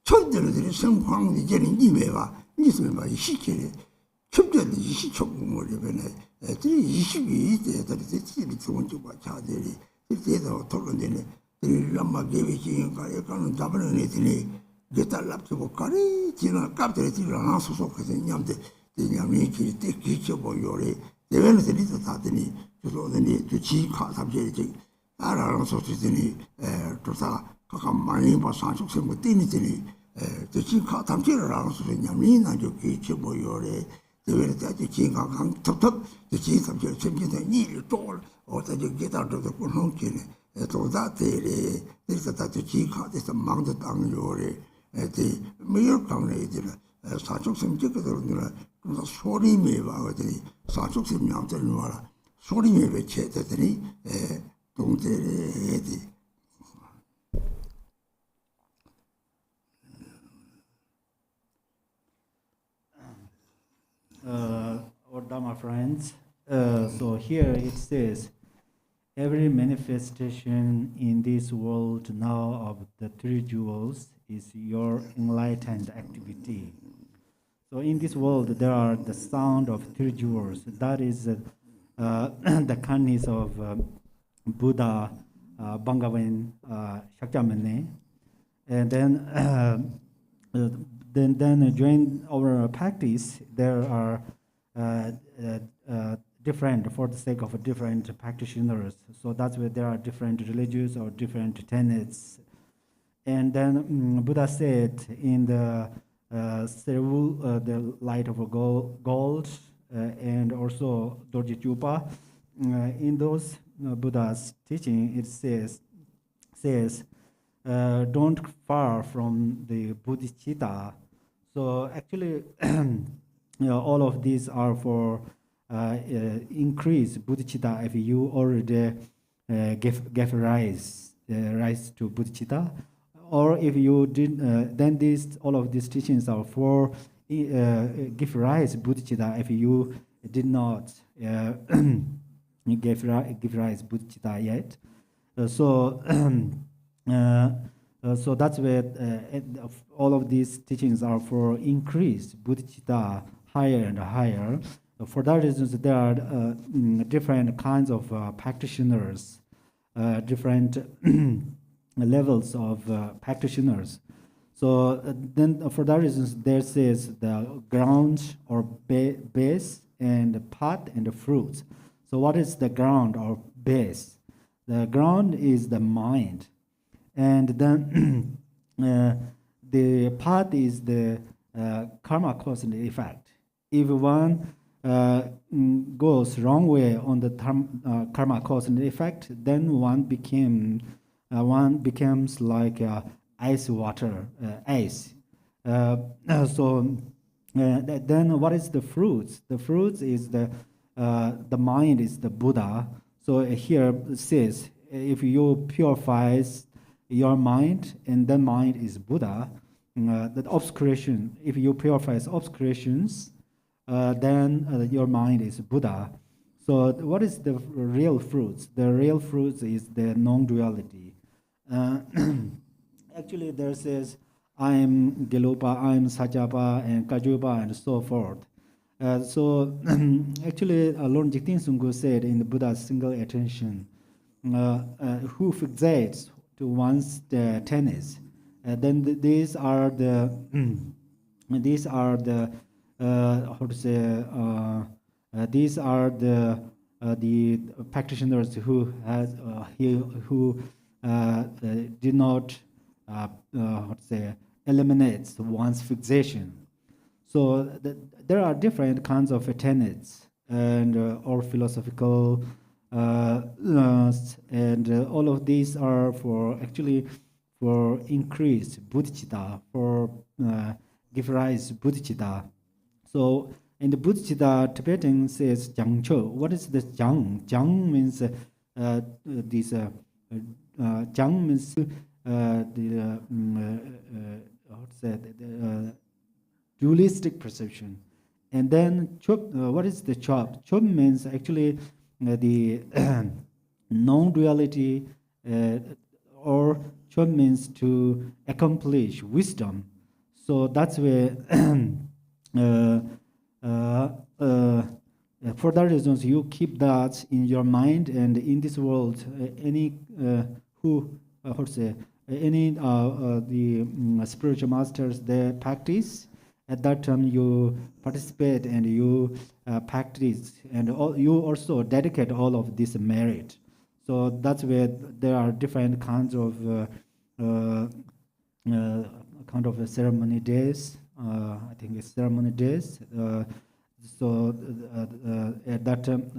B: 천들들이 생황이 되는 이메와 니스메가 시키래 첩들이 시초공을 이번에 애들이 22대 애들이 좋은 쪽과 자들이 그때도 토론되네 라마 게비지 가는 잡는 애들이 게달랍고 가리 지나 깝들이 지나 소속해서 냠데 냠이 길때 기쳐 보여래 대변에서 리더 다더니 저도더니 주치카 삼제지 알아랑 소치더니 조사 각각 많이 봐 산속생 뭐 뛰니더니 주치카 삼제라랑 소리냐니 나저기 뭐요래 대변에 주치카 강 톱톱 주치 삼제 챙기는 일을 또 어떻게 게다도 고놓기네 도다들이 그래서 다 주치카 돼서 망도 당요래 에 매일 강내들 산속생 찍거든요. 그래서 소리매 와가지고 산속생 명절 와라 소리매 채되더니 동대리
C: Our Dharma friends, so here it says, every manifestation in this world now of the three jewels is your enlightened activity. So in this world there are the sound of three jewels. That is the kindness of Buddha, Bhagavan, Shakyamuni, and then during our practice there are different, for the sake of different practitioners. So that's where there are different religions or different tenets. And then Buddha said in the the light of gold, and also Dorje Chupa, in those Buddha's teaching, it says don't far from the bodhichitta. So actually, all of these are for increase bodhichitta. If you already gave rise to bodhichitta, or if you did, then all of these teachings are for give rise bodhichitta. If you did not give rise bodhichitta yet, so that's where all of these teachings are for increase bodhichitta higher and higher. For that reason, there are different kinds of practitioners, different levels of practitioners. So then for that reason, there says the ground or base and the path and the fruits. So what is the ground or base? The ground is the mind. And then the path is the karma cause and effect. If one goes wrong way on the karma cause and effect, then one becomes like ice water, ice. So then what is the fruits? The fruits is the mind is the Buddha. So here it says, if you purify your mind, and then mind is Buddha, that obscuration, if you purify obscurations, then your mind is Buddha. So what is the real fruits? The real fruits is the non-duality. Actually, there says, I am Gelupa, I am Sajapa, and Kajupa, and so forth. So actually, Lord Jigten Sunggu said in the Buddha's single attention, who fixates to one's tenets, then these are the the practitioners who did not eliminate one's fixation. So there are different kinds of tenets and or philosophical and all of these are for increase bodhicitta, for give rise bodhicitta. So in the bodhicitta, Tibetan says Jangcho. What is this Jang? Jang means Jang means dualistic perception. And then Chop, what is the Chop? Chop means actually the non-duality, or Chop means to accomplish wisdom. So that's where for that reasons you keep that in your mind, and in this world any the spiritual masters, they practice at that time you participate and you practice, and you also dedicate all of this merit. So that's where there are different kinds of ceremony days. I think it's ceremony days. So at that time,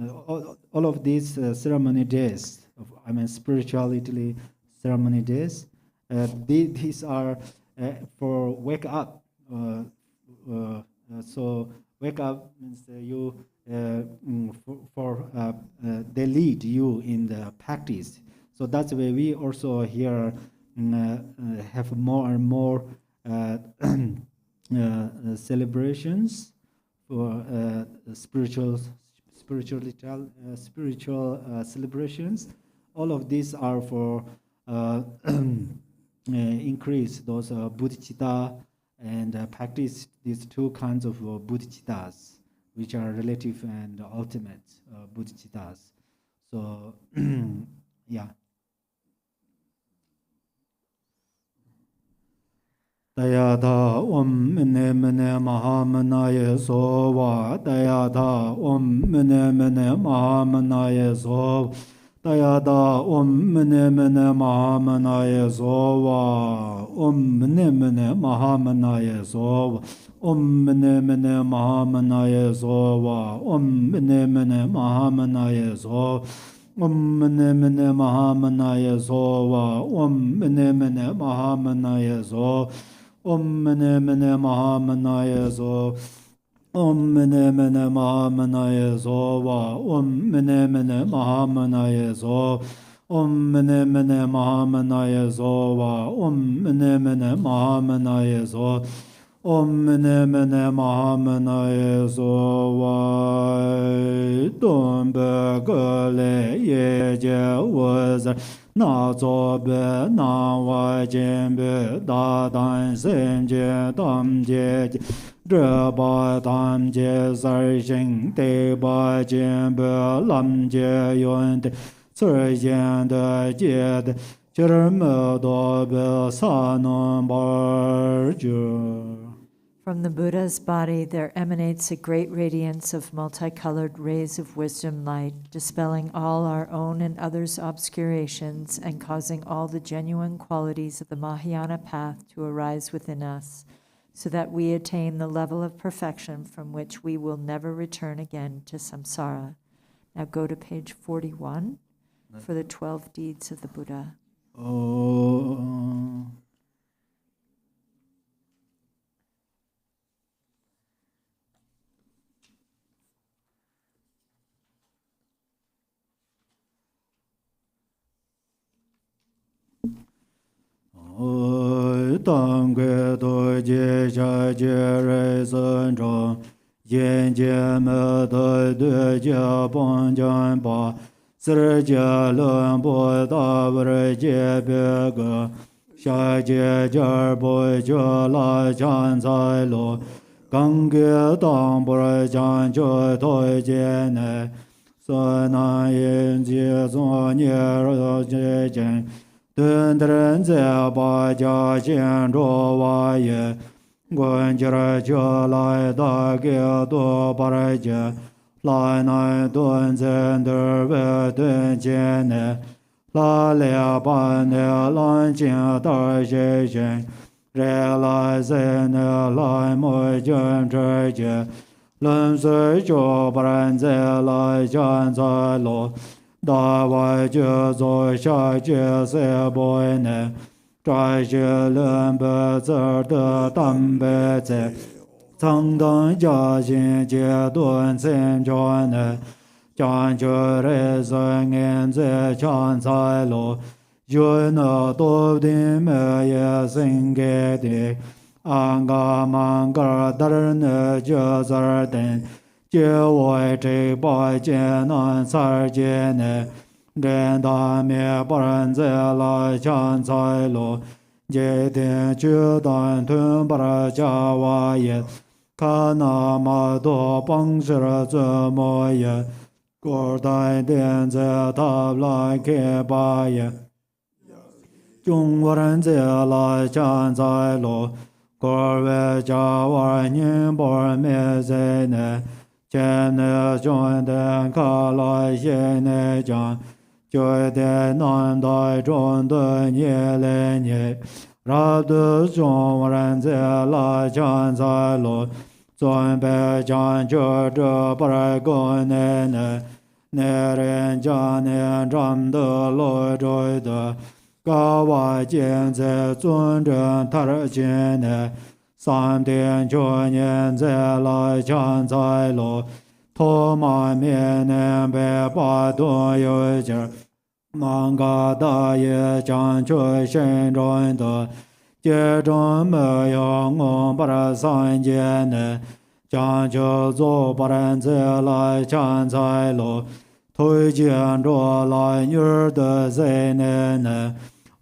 C: all of these ceremony days, spirituality ceremony days, these are for wake up. So wake up means they lead you in the practice. So that's why we also here have more and more celebrations for spiritual celebrations. All of these are for increase those bodhichitta and practice these two kinds of bodhicittas, which are relative and ultimate bodhicittas. So, yeah. Dayata mene mene mahamanaya sova. Dayata mene mene mahamanaya sova. Dayata mene mene mahamanaya sova. Mene mene mahamanaya sova. Mene mene mahamanaya sova. Mene mene mahamanaya sova. Mene mene mahamanaya sova. Mene mene mahamanaya sova. Mene mene mahamanaya sova. Mene mene mahamanaya sova. Mene mene mahamanaya sova. Mene mene mahamanaya sova. Mene mene mahamanaya sova. Mene mene mahamanaya sova. Dombe gale ye je wazar. Na zo be na wa jen be da dan sen je dam je zhe ba dam je zar jing de ba jen be lam je yun de cer jen de jie de zhe me do be sa non bar ju.
D: From the Buddha's body there emanates a great radiance of multicolored rays of wisdom light, dispelling all our own and others' obscurations and causing all the genuine qualities of the Mahayana path to arise within us, so that we attain the level of perfection from which we will never return again to samsara. Now go to page 41 for the 12 deeds of the Buddha.
C: Oh. Tang gue do jie jia jie rei sen zhong yin jie me de de jia bong jian ba zi jia lun bo da wu jie bie ge xia jie jia bo jia la jian zai lu gang ge dang bo jian zhe doi jie ne sun nan yin jie zong nie ro jie jian dun dren ze ba jia jian zhuo wa ye guan jia jia lai da ge do ba rai jie lai nai dun zhen de wei dun jian ne la le ba ne lan jian da xie xian re lai zhen ne lai mo jian zhe jie lun sui zhuo ba ran ze lai jian zai lu da wai jie zoi xia jie se boi ne zai xie lun be zi de dan be zi cang dang jia xin jie dun cen chuan ne jian zhe re zhen en zi qian cai lu yun ne du di me ye xin ge di an ga man ga dar ne jie zi den jie wei zhi bai jie nan cai jie ne ren da mie ba ran zi lai qian cai lu jie dian ju dan tun ba ra jia wa ye ka na ma do bang shi zi mo ye guo dai dian zi ta lai ke ba ye zhong wa ran zi lai qian cai lu Korve Jawar Nimbor Mezene, Chene Jonde Kala Shene Jan, Joy de Nan Dai Zhon de Nye Le Nye, Radu Zhong Ren Ze La Chan Zai Lo, Zon Be Chan Chur Zhe Par Go Ne Ne, Ne Ren Chan Ne Zham De Lo Zhoi De, Ga Wa Jian Ze Zun Zhen Tar Jian Ne, San Tian Chuan Nian Ze La Chan Zai Lo, To Ma Mie Ne Be Ba Du Yu Jir, Mang Ga Da Ye Chan Chui Shen Zhuan De, Jie Zhong Me Yang Ngong Par San Jian Ne, Chan Chu Zu Par Ze La Chan Zai Lo, Tui Jian Zhuo Lai Yu De Zai Ne Ne,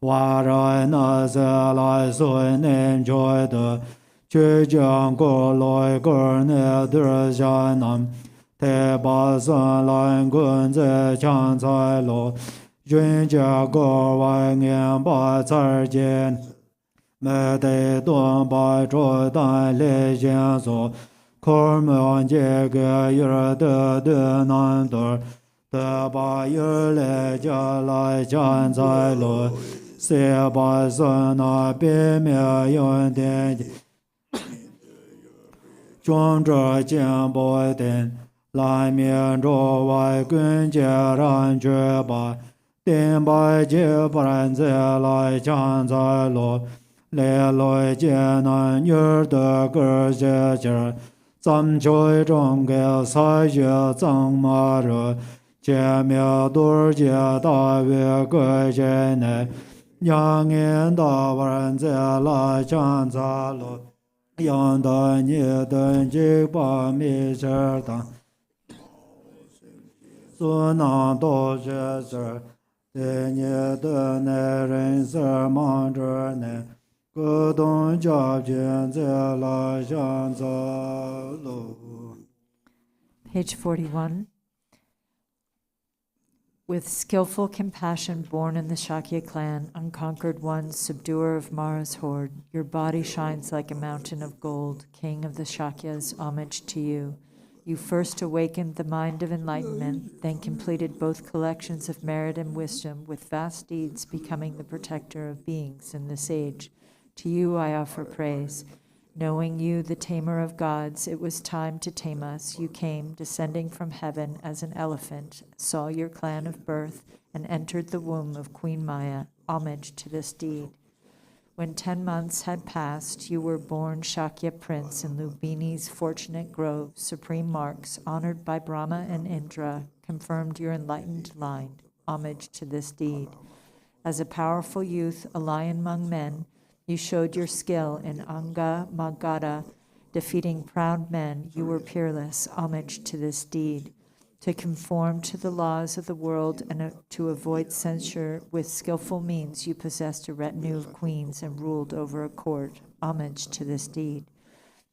C: Wa Rai Na Se Lai Sui Nen Choi De, Qu Jiang Gu Loi Gu Ne De Xia Nam, Te Ba San Lai Gun Ze Chan Cai Lo, Yun Jia Gu Wai Nian Ba Cai Jian, Me Te Duan Bai Zhuo Dan Li Xian Su, Kor Muan Jie Ge Yu De De Nan De, Te Ba Yu Le Jia Lai Chan Cai Lo, Se Ba San Na Bi Mie Yun Dian Ji, Zhuang Zhe Jian Bo Den, Lai Mian Zhuo Wai Gun Jie Ran Jue Ba, Din Bai Jie Ban Ze Lai Chan Zai Lo, Le Loi Jie Nan Yu De Ge Jie Jie, Zam Chui Zhong Ge Sai Jie Zang Ma Re, Jie Miao Dur Jie Da Wei Ge Jie Ne, Yang Yin Da Ban Ze Lai Chan Zai Lo, Yang Da Ni Den Ji Ba Mi Zhe Dan, Su Nan Do Jie Zhe, De Ni De Ne Ren Se Man Zhe Ne, Ge Dong Jia Jian Ze Lai Chan Zai Lo.
D: Page 41. With skillful compassion born in the Shakya clan, unconquered one, subduer of Mara's horde, your body shines like a mountain of gold, king of the Shakyas, homage to you. You first awakened the mind of enlightenment, then completed both collections of merit and wisdom, with vast deeds becoming the protector of beings in this age. To you I offer praise. Knowing you, the tamer of gods, it was time to tame us. You came, descending from heaven as an elephant, saw your clan of birth, and entered the womb of Queen Maya. Homage to this deed. When 10 months had passed, you were born Shakya Prince in Lumbini's fortunate grove. Supreme marks, honored by Brahma and Indra, confirmed your enlightened line. Homage to this deed. As a powerful youth, a lion among men, you showed your skill in Anga Magadha, defeating proud men. You were peerless. Homage to this deed. To conform to the laws of the world and to avoid censure, with skillful means you possessed a retinue of queens and ruled over a court. Homage to this deed.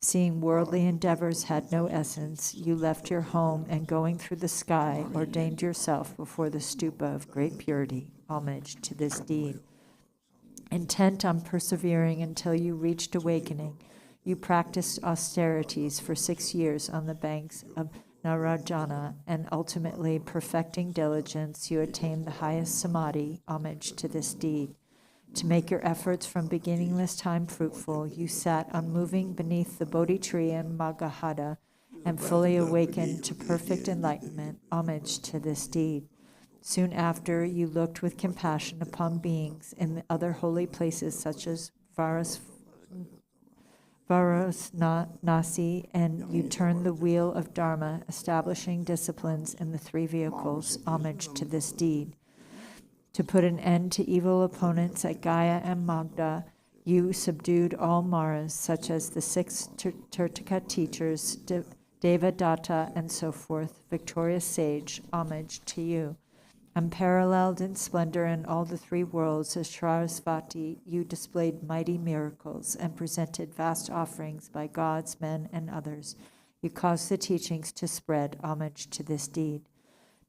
D: Seeing worldly endeavors had no essence, you left your home and going through the sky, ordained yourself before the stupa of great purity. Homage to this deed. Intent on persevering until you reached awakening, you practiced austerities for 6 years on the banks of Narayana, and ultimately, perfecting diligence, you attained the highest samadhi. Homage to this deed. To make your efforts from beginningless time fruitful, you sat unmoving beneath the Bodhi tree in Magadha and fully awakened to perfect enlightenment. Homage to this deed. Soon after, you looked with compassion upon beings in the other holy places such as Varanasi, and you turned the wheel of Dharma, establishing disciplines in the 3 vehicles. Homage to this deed. To put an end to evil opponents at Gaya and Magda, you subdued all Maras, such as the 6 Tirtaka teachers, Devadatta, and so forth. Victorious sage, homage to you. Unparalleled in splendor in all the 3 worlds, as Sarasvati, you displayed mighty miracles and presented vast offerings by gods, men, and others. You caused the teachings to spread. Homage to this deed.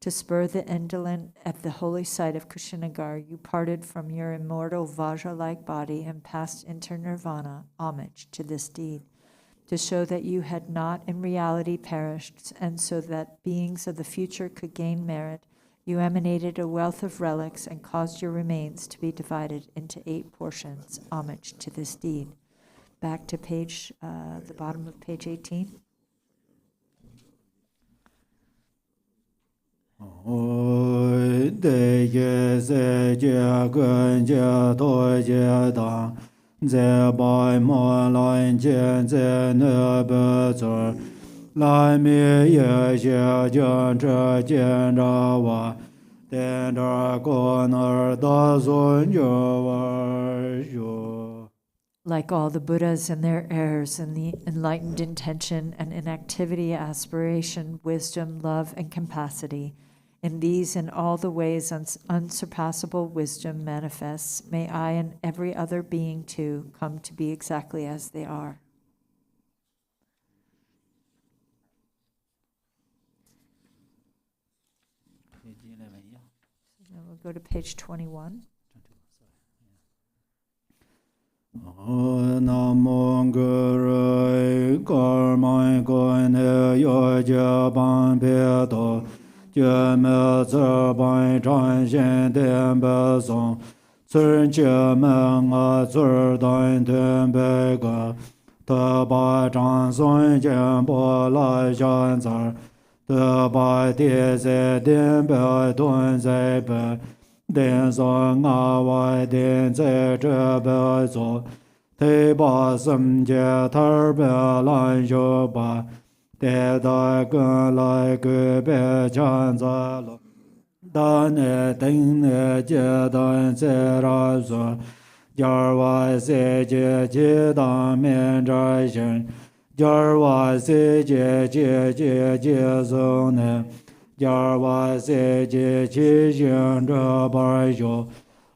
D: To spur the indolent at the holy site of Kushinagar, you parted from your immortal Vajra-like body and passed into nirvana, homage to this deed. To show that you had not in reality perished, and so that beings of the future could gain merit, you emanated a wealth of relics and caused your remains to be divided into 8 portions, homage to this deed. Back to page, the bottom of page 18. Like all the Buddhas and their heirs in the enlightened intention and inactivity, aspiration, wisdom, love, and capacity, in these and all the ways unsurpassable wisdom manifests, may I and every other being too come to be exactly as they are. Now we'll go to page 21.
C: Namo Guru Karma Koine Yoja Ban Pedo Jame Zerbai Chan Shen Tempe Song Cern Che Meng A Zer Dan Tempe Ga Te Ba Chan Son Jen Po Lai Shan Zar Te Ba Tie Se Tempe Tun Se Pe Den Song A Wai Den Se Che Pe So Te Ba Sem Je Tar Pe Lan Sho Ba Te Da Gun Lai Gu Pe Chan Za Lo Da Ne Ting Ne Je Dan Se Ra So Jar Wa Se Je Je Dan Men Zai Shen Jar Wa Se Je Je Je Je So Ne Jar Wa Se Je Chi Shen Zhe Bar Sho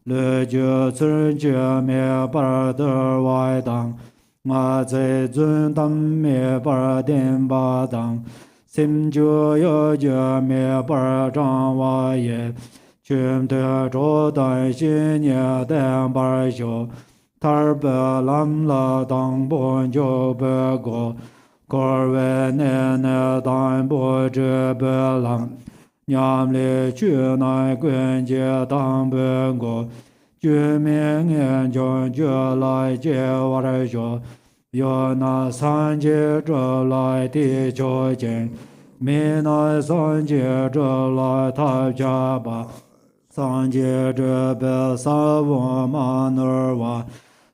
C: Le Je Cern Je Me Bar De Wai Dang Ma Zai Zun Dam Me Bar Den Ba Dang Sim Jo Yo Je Me Bar Zhang Wa Ye Chum De Zhou Dan Xin Ye Dan Bar Sho Tar Be Lam La Dang Bon Jo Be Go Kor We Ne Ne Dan Bo Je Be Lam Nyam Le Chu Nai Guen Je Dang Be Go Ju Ming En Jong Je Lai Je War Sho Yo Na San Je Zhe Lai Ti Cho Jin Mi Na San Je Zhe Lai Ta Cha Ba San Je Zhe Be Sa Wo Ma Nur Wa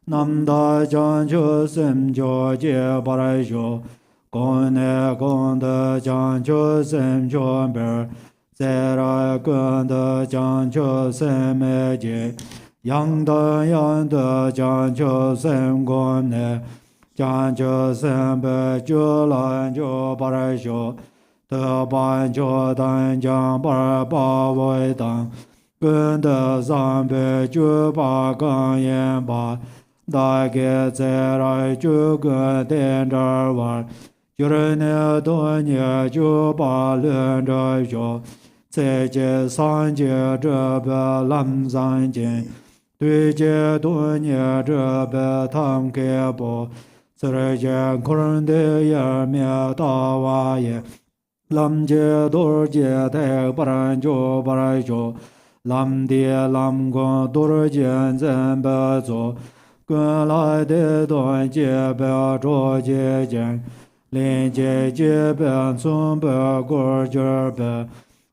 C: Nam Da Jiang Chu Sim Cho Je Bar Sho Gong Ne Gong De Jiang Chu Sim Cho Ber Zai Ra Gong De Jiang Chu Sim Me Je Yang De Yang De Jiang Chu Sim Gong Ne Jiang Chu Sim Be Ju Lan Ju Bar Sho De Ban Ju Dan Jiang Bar Ba Wei Dang Gun De San Be Ju Ba Gang Yan Ba Da Ge Zai Ra Ju Gun Den Zhe War Ju Ne Du Nie Ju Ba Lun Zhe Sho Zai Je San Je Zhe Be Lam San Jin Dui Je Du Nie Zhe Be Tam Ke Bo Zhe Je Kun De Ye Me Da Wa Ye Lam Je Dur Je Te Baran Jo Bar Sho Lam De Lam Gong Dur Jian Zhen Be Zo Gun Lai De Duan Je Be Zhuo Je Jian Lin Je Je Be Sun Be Gur Je Be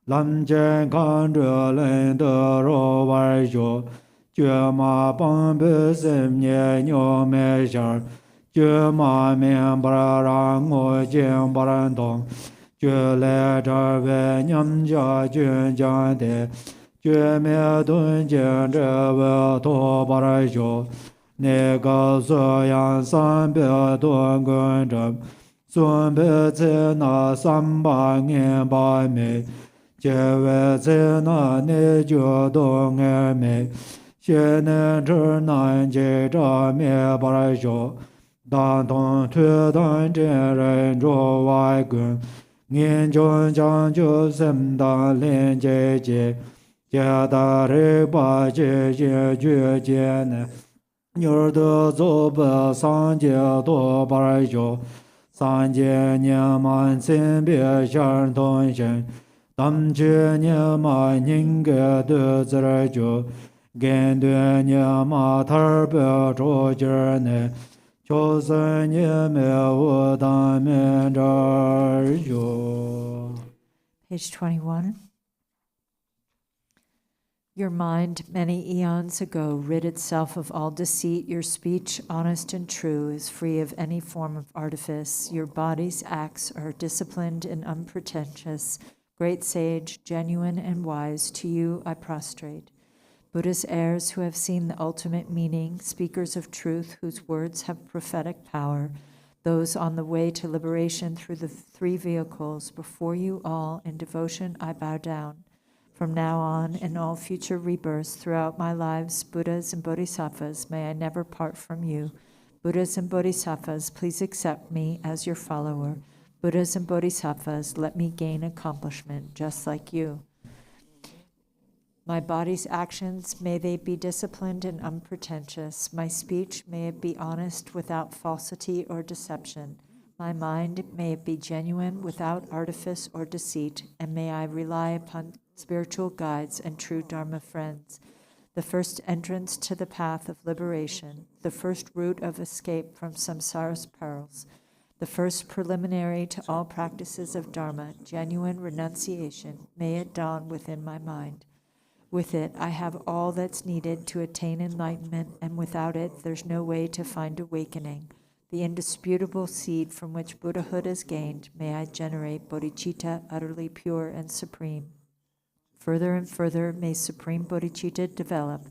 C: Lam Jian Kan Zhe Lin De Ro War Sho Jue Ma Bang Be Sim Nye Nyo Me Shar Jue Ma Mian Bar Rang Ngo Jian Baran Dong Jue Le Zhe Wei Nyam Jia Jun Jian De Jue Me Dun Jian Zhe Wei To Bar Sho Ne Ga Su Yang San Be Dun Gun Zhe Sun Be Ce Na San Ba Nian Ba Me Je Wei Ce Na Ne Ju Dong E Me Xie Ne Zhi Nan Je Zha Me Bar Sho Dan Tong Tu Dan Zhen Ren Zhuo Wai Gun Ngin chon chan chu sem da lin je je, jia da ri ba je je ju je ne, nyur de zo ba san jie do ba jo, san jie nian man sin bie shan tong shen, dam jie nian ma ning ge de zi jo, gen de nian ma tar bie zhuo jie ne, cho sen nian me wu dan men zhe jo.
D: Page 21. Your mind, many eons ago, rid itself of all deceit. Your speech, honest and true, is free of any form of artifice. Your body's acts are disciplined and unpretentious. Great sage, genuine and wise, to you I prostrate. Buddha's heirs who have seen the ultimate meaning, speakers of truth whose words have prophetic power, those on the way to liberation through the three vehicles, before you all, in devotion I bow down. From now on, in all future rebirths throughout my lives, Buddhas and Bodhisattvas, may I never part from you. Buddhas and Bodhisattvas, please accept me as your follower. Buddhas and Bodhisattvas, let me gain accomplishment just like you. My body's actions, may they be disciplined and unpretentious. My speech, may it be honest without falsity or deception. My mind, may it be genuine without artifice or deceit, and may I rely upon spiritual guides and true Dharma friends. The first entrance to the path of liberation, the first route of escape from samsara's perils, the first preliminary to all practices of Dharma, genuine renunciation, may it dawn within my mind. With it, I have all that's needed to attain enlightenment, and without it, there's no way to find awakening. The indisputable seed from which Buddhahood is gained, may I generate bodhicitta utterly pure and supreme. Further and further, may supreme bodhicitta develop.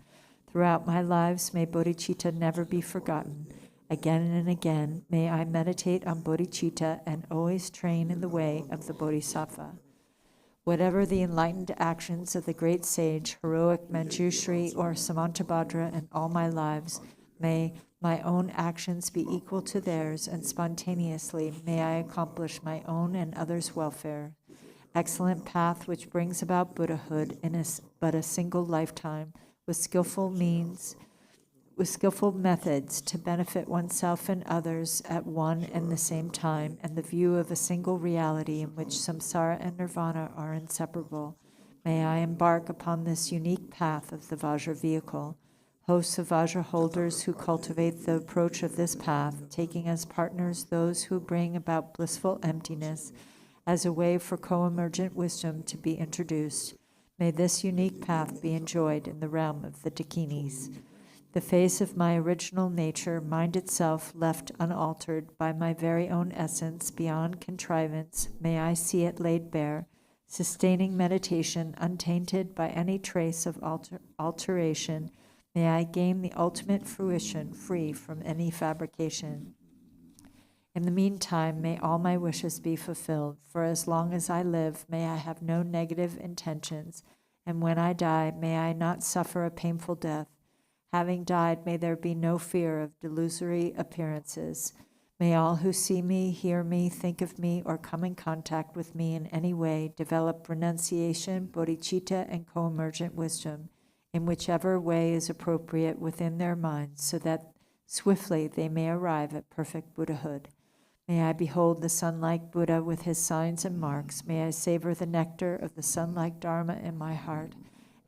D: Throughout my lives, may bodhicitta never be forgotten. Again and again, may I meditate on bodhicitta and always train in the way of the bodhisattva. Whatever the enlightened actions of the great sage, heroic Manjushri or Samantabhadra in all my lives, may my own actions be equal to theirs, and spontaneously may I accomplish my own and others' welfare. Excellent path which brings about Buddhahood in but a single lifetime, with skillful methods to benefit oneself and others at one and the same time, and the view of a single reality in which samsara and nirvana are inseparable. May I embark upon this unique path of the Vajra vehicle. Hosts of Vajra holders who cultivate the approach of this path, taking as partners those who bring about blissful emptiness as a way for co-emergent wisdom to be introduced. May this unique path be enjoyed in the realm of the Dakinis. The face of my original nature, mind itself left unaltered by my very own essence beyond contrivance, may I see it laid bare, sustaining meditation untainted by any trace of alteration. May I gain the ultimate fruition free from any fabrication. In the meantime, may all my wishes be fulfilled, for as long as I live, may I have no negative intentions, and when I die, may I not suffer a painful death. Having died, may there be no fear of delusory appearances. May all who see me, hear me, think of me, or come in contact with me in any way develop renunciation, bodhicitta, and co-emergent wisdom, in whichever way is appropriate within their minds, so that swiftly they may arrive at perfect Buddhahood. May I behold the sun-like Buddha with his signs and marks. May I savor the nectar of the sun-like Dharma in my heart.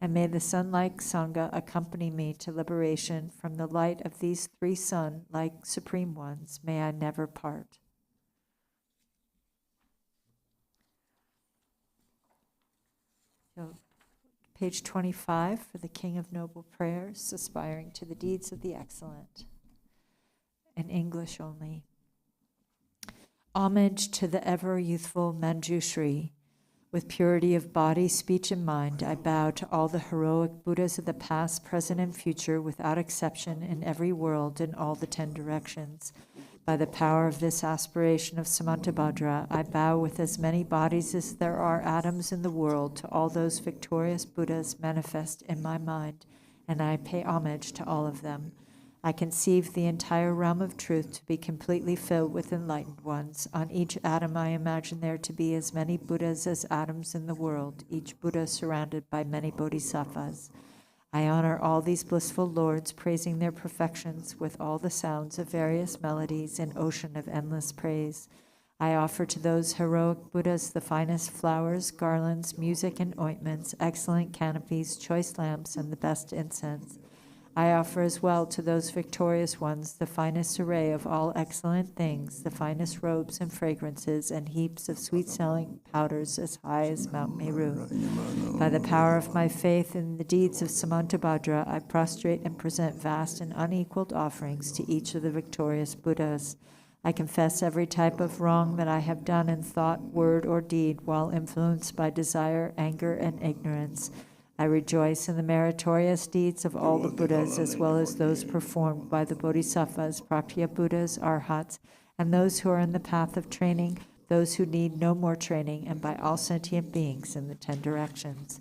D: And may the sun-like Sangha accompany me to liberation from the light of these three sun-like supreme ones. May I never part. So, page 25 for the King of Noble Prayers, aspiring to the deeds of the excellent. In English only. Homage to the ever-youthful Manjushri. With purity of body, speech, and mind, I bow to all the heroic Buddhas of the past, present, and future, without exception, in every world, in all the 10 directions. By the power of this aspiration of Samantabhadra, I bow with as many bodies as there are atoms in the world to all those victorious Buddhas manifest in my mind, and I pay homage to all of them. I conceive the entire realm of truth to be completely filled with enlightened ones. On each atom I imagine there to be as many Buddhas as atoms in the world, each Buddha surrounded by many bodhisattvas. I honor all these blissful lords, praising their perfections with all the sounds of various melodies, an ocean of endless praise. I offer to those heroic Buddhas the finest flowers, garlands, music, and ointments, excellent canopies, choice lamps, and the best incense. I offer as well to those victorious ones the finest array of all excellent things, the finest robes and fragrances, and heaps of sweet-smelling powders as high as Mount Meru. By the power of my faith in the deeds of Samantabhadra, I prostrate and present vast and unequaled offerings to each of the victorious Buddhas. I confess every type of wrong that I have done in thought, word, or deed while influenced by desire, anger, and ignorance. I rejoice in the meritorious deeds of all the Buddhas, as well as those performed by the Bodhisattvas, Prakya Buddhas, Arhats, and those who are in the path of training, those who need no more training, and by all sentient beings in the 10 directions.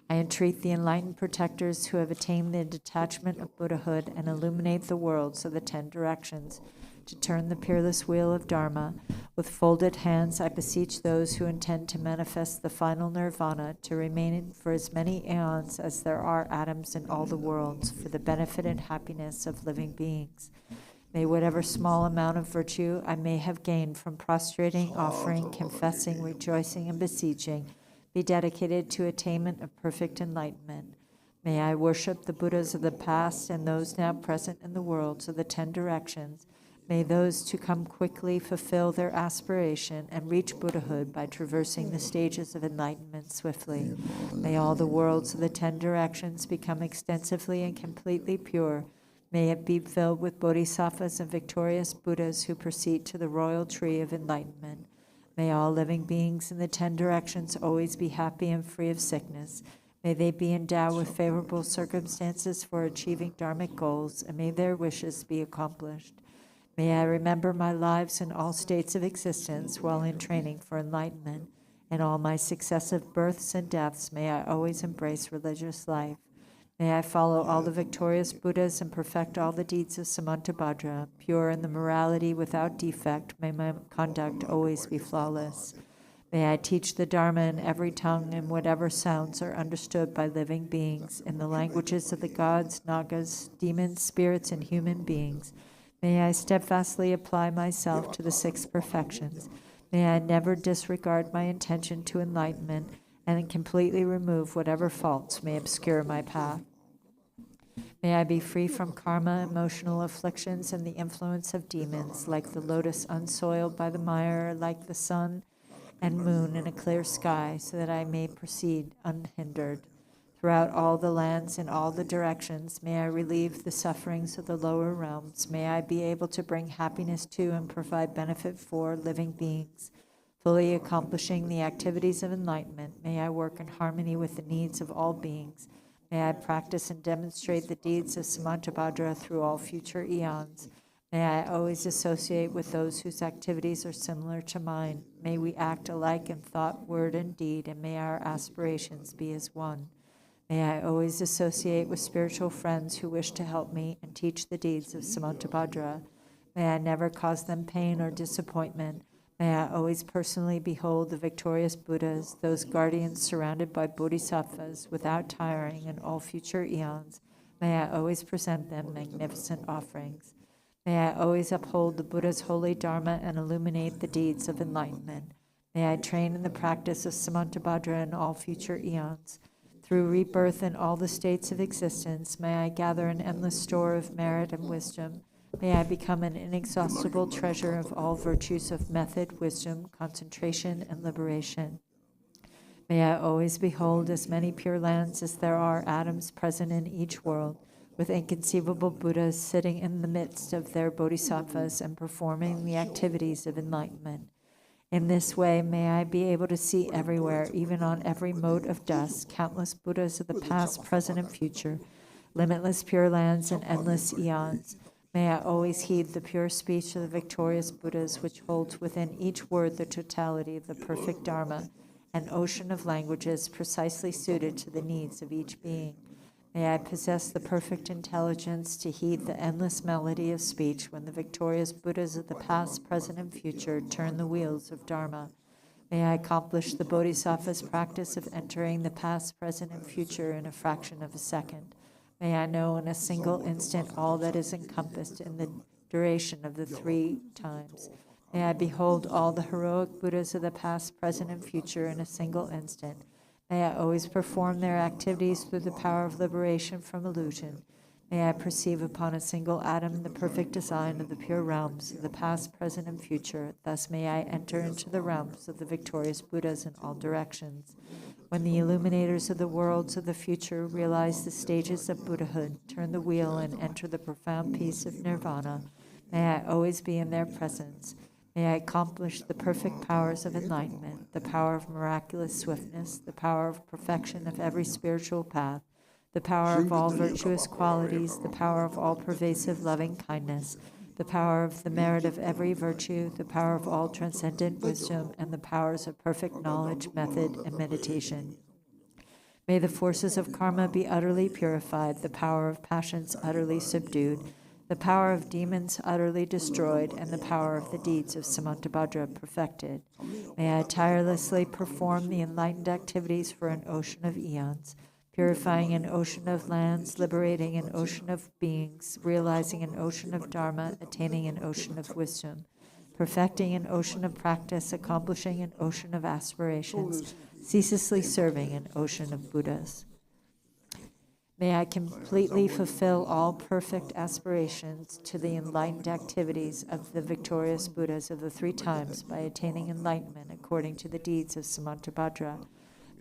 D: I entreat the enlightened protectors who have attained the detachment of Buddhahood and illuminate the worlds of the 10 directions to turn the peerless wheel of Dharma. With folded hands, I beseech those who intend to manifest the final nirvana to remain for as many aeons as there are atoms in all the worlds for the benefit and happiness of living beings. May whatever small amount of virtue I may have gained from prostrating, offering, confessing, rejoicing, and beseeching be dedicated to attainment of perfect enlightenment. May I worship the Buddhas of the past and those now present in the worlds of the 10 directions. May those to come quickly fulfill their aspiration and reach Buddhahood by traversing the stages of enlightenment swiftly. May all the worlds of the 10 directions become extensively and completely pure. May it be filled with bodhisattvas and victorious Buddhas who proceed to the royal tree of enlightenment. May all living beings in the 10 directions always be happy and free of sickness. May they be endowed with favorable circumstances for achieving dharmic goals, and may their wishes be accomplished. May I remember my lives in all states of existence while in training for enlightenment. In all my successive births and deaths, may I always embrace religious life. May I follow all the victorious Buddhas and perfect all the deeds of Samantabhadra. Pure in the morality without defect, may my conduct always be flawless. May I teach the Dharma in every tongue and whatever sounds are understood by living beings, in the languages of the gods, nagas, demons, spirits, and human beings. May I steadfastly apply myself to the 6 perfections. May I never disregard my intention to enlightenment and completely remove whatever faults may obscure my path. May I be free from karma, emotional afflictions, and the influence of demons, like the lotus unsoiled by the mire, like the sun and moon in a clear sky, so that I may proceed unhindered. Throughout all the lands in all the directions, may I relieve the sufferings of the lower realms. May I be able to bring happiness to and provide benefit for living beings. Fully accomplishing the activities of enlightenment, may I work in harmony with the needs of all beings. May I practice and demonstrate the deeds of Samantabhadra through all future eons. May I always associate with those whose activities are similar to mine. May we act alike in thought, word, and deed, and may our aspirations be as one. May I always associate with spiritual friends who wish to help me and teach the deeds of Samantabhadra. May I never cause them pain or disappointment. May I always personally behold the victorious Buddhas, those guardians surrounded by bodhisattvas without tiring in all future eons. May I always present them magnificent offerings. May I always uphold the Buddha's holy Dharma and illuminate the deeds of enlightenment. May I train in the practice of Samantabhadra in all future eons. Through rebirth in all the states of existence, may I gather an endless store of merit and wisdom. May I become an inexhaustible treasure of all virtues of method, wisdom, concentration, and liberation. May I always behold as many pure lands as there are atoms present in each world, with inconceivable Buddhas sitting in the midst of their bodhisattvas and performing the activities of enlightenment. In this way, may I be able to see everywhere, even on every mote of dust, countless Buddhas of the past, present, and future, limitless pure lands and endless eons. May I always heed the pure speech of the victorious Buddhas, which holds within each word the totality of the perfect Dharma, an ocean of languages precisely suited to the needs of each being. May I possess the perfect intelligence to heed the endless melody of speech when the victorious Buddhas of the past, present, and future turn the wheels of Dharma. May I accomplish the Bodhisattva's practice of entering the past, present, and future in a fraction of a second. May I know in a single instant all that is encompassed in the duration of the 3 times. May I behold all the heroic Buddhas of the past, present, and future in a single instant. May I always perform their activities through the power of liberation from illusion. May I perceive upon a single atom the perfect design of the pure realms of the past, present, and future. Thus may I enter into the realms of the victorious Buddhas in all directions. When the illuminators of the worlds of the future realize the stages of Buddhahood, turn the wheel, and enter the profound peace of nirvana, may I always be in their presence. May I accomplish the perfect powers of enlightenment, the power of miraculous swiftness, the power of perfection of every spiritual path, the power of all virtuous qualities, the power of all pervasive loving kindness, the power of the merit of every virtue, the power of all transcendent wisdom, and the powers of perfect knowledge, method, and meditation. May the forces of karma be utterly purified, the power of passions utterly subdued, the power of demons utterly destroyed, and the power of the deeds of Samantabhadra perfected. May I tirelessly perform the enlightened activities for an ocean of eons, purifying an ocean of lands, liberating an ocean of beings, realizing an ocean of dharma, attaining an ocean of wisdom, perfecting an ocean of practice, accomplishing an ocean of aspirations, ceaselessly serving an ocean of Buddhas. May I completely fulfill all perfect aspirations to the enlightened activities of the victorious Buddhas of the 3 times by attaining enlightenment according to the deeds of Samantabhadra.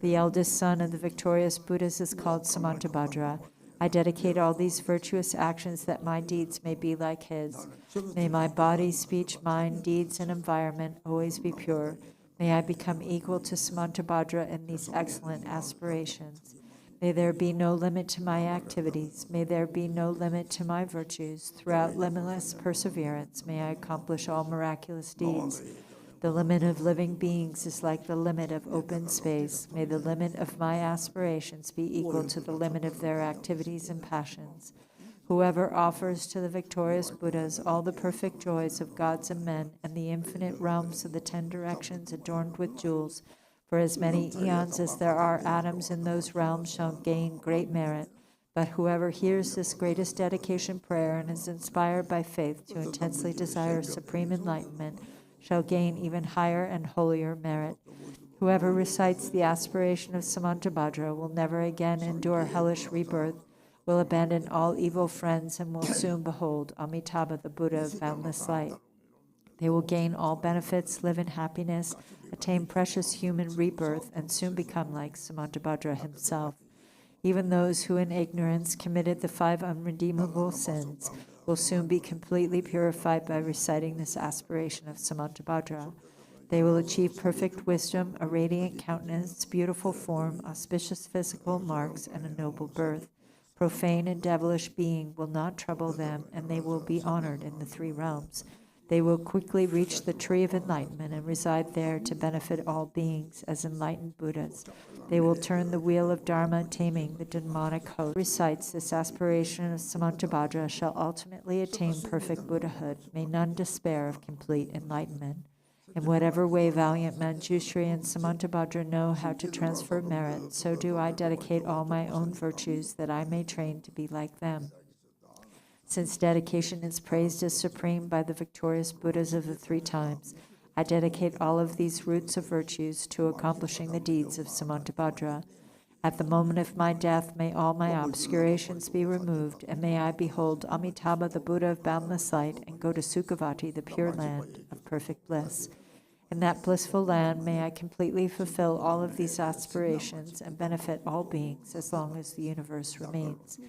D: The eldest son of the victorious Buddhas is called Samantabhadra. I dedicate all these virtuous actions that my deeds may be like his. May my body, speech, mind, deeds, and environment always be pure. May I become equal to Samantabhadra in these excellent aspirations. May there be no limit to my activities. May there be no limit to my virtues. Throughout limitless perseverance, may I accomplish all miraculous deeds. The limit of living beings is like the limit of open space. May the limit of my aspirations be equal to the limit of their activities and passions. Whoever offers to the victorious Buddhas all the perfect joys of gods and men and the infinite realms of the 10 directions adorned with jewels, for as many eons as there are atoms in those realms shall gain great merit. But whoever hears this greatest dedication prayer and is inspired by faith to intensely desire supreme enlightenment shall gain even higher and holier merit. Whoever recites the aspiration of Samantabhadra will never again endure hellish rebirth, will abandon all evil friends, and will soon behold Amitabha, the Buddha of boundless light. They will gain all benefits, live in happiness, attain precious human rebirth, and soon become like Samantabhadra himself. Even those who in ignorance committed the 5 unredeemable sins will soon be completely purified by reciting this aspiration of Samantabhadra. They will achieve perfect wisdom, a radiant countenance, beautiful form, auspicious physical marks, and a noble birth. Profane and devilish being will not trouble them, and they will be honored in the 3 realms. They will quickly reach the tree of enlightenment and reside there to benefit all beings as enlightened Buddhas. They will turn the wheel of Dharma, taming the demonic host. Whoever recites this aspiration of Samantabhadra shall ultimately attain perfect Buddhahood. May none despair of complete enlightenment. In whatever way valiant Manjushri and Samantabhadra know how to transfer merit, so do I dedicate all my own virtues that I may train to be like them. Since dedication is praised as supreme by the victorious Buddhas of the 3 times, I dedicate all of these roots of virtues to accomplishing the deeds of Samantabhadra. At the moment of my death, may all my obscurations be removed, and may I behold Amitabha, the Buddha of boundless light, and go to Sukhavati, the pure land of perfect bliss. In that blissful land, may I completely fulfill all of these aspirations and benefit all beings as long as the universe remains.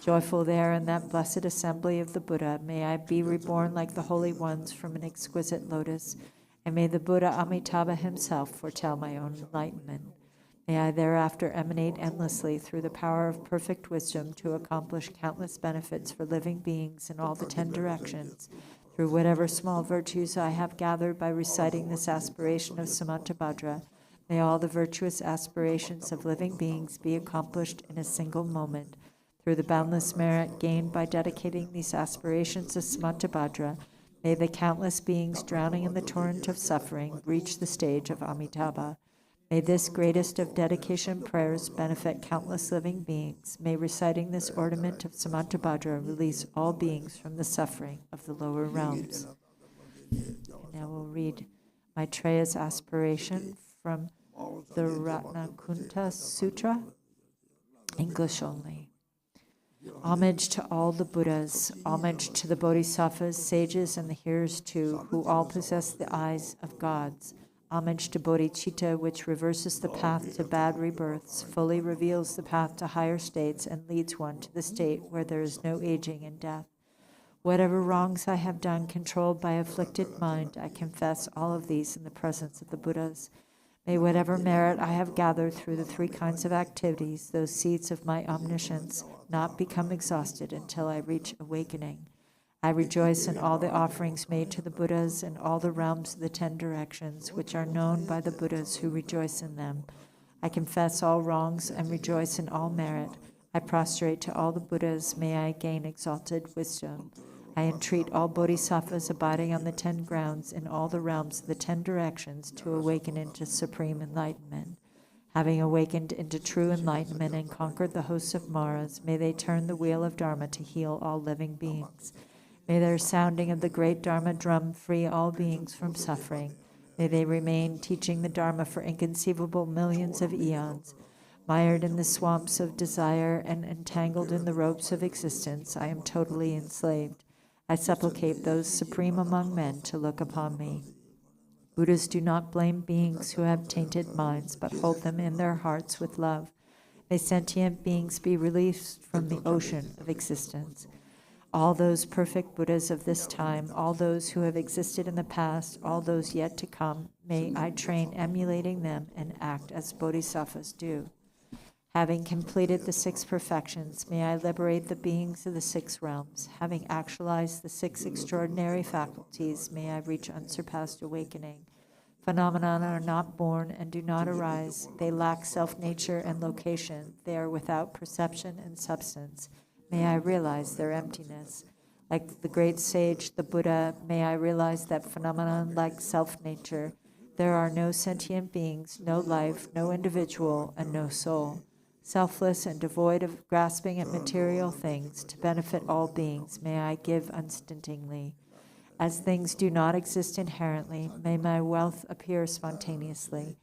D: Joyful there in that blessed assembly of the Buddha, may I be reborn like the holy ones from an exquisite lotus, and may the Buddha Amitabha himself foretell my own enlightenment. May I thereafter emanate endlessly through the power of perfect wisdom to accomplish countless benefits for living beings in all the 10 directions, through whatever small virtues I have gathered by reciting this aspiration of Samantabhadra. May all the virtuous aspirations of living beings be accomplished in a single moment. Through the boundless merit gained by dedicating these aspirations to Samantabhadra, may the countless beings drowning in the torrent of suffering reach the stage of Amitabha. May this greatest of dedication prayers benefit countless living beings. May reciting this ornament of Samantabhadra release all beings from the suffering of the lower realms. And now we'll read Maitreya's aspiration from the Ratnakunta Sutra, English only. Homage to all the Buddhas, homage to the Bodhisattvas, sages, and the hearers too, who all possess the eyes of gods. Homage to bodhichitta, which reverses the path to bad rebirths, fully reveals the path to higher states, and leads one to the state where there is no aging and death. Whatever wrongs I have done controlled by afflicted mind, I confess all of these in the presence of the Buddhas. May whatever merit I have gathered through the three kinds of activities, those seeds of my omniscience, not become exhausted until I reach awakening. I rejoice in all the offerings made to the Buddhas in all the realms of the 10 directions, which are known by the Buddhas who rejoice in them. I confess all wrongs and rejoice in all merit. I prostrate to all the Buddhas, may I gain exalted wisdom. I entreat all bodhisattvas abiding on the 10 grounds in all the realms of the 10 directions to awaken into supreme enlightenment. Having awakened into true enlightenment and conquered the hosts of Maras, may they turn the wheel of Dharma to heal all living beings. May their sounding of the great Dharma drum free all beings from suffering. May they remain teaching the Dharma for inconceivable millions of eons. Mired in the swamps of desire and entangled in the ropes of existence, I am totally enslaved. I supplicate those supreme among men to look upon me. Buddhas do not blame beings who have tainted minds, but hold them in their hearts with love. May sentient beings be released from the ocean of existence. All those perfect Buddhas of this time, all those who have existed in the past, all those yet to come, may I train emulating them and act as bodhisattvas do. Having completed the 6 perfections, may I liberate the beings of the 6 realms. Having actualized the 6 extraordinary faculties, may I reach unsurpassed awakening. Phenomena are not born and do not arise. They lack self-nature and location. They are without perception and substance. May I realize their emptiness. Like the great sage, the Buddha, may I realize that phenomena lack self-nature. There are no sentient beings, no life, no individual, and no soul. Selfless and devoid of grasping at material things, to benefit all beings, may I give unstintingly. As things do not exist inherently, may my wealth appear spontaneously.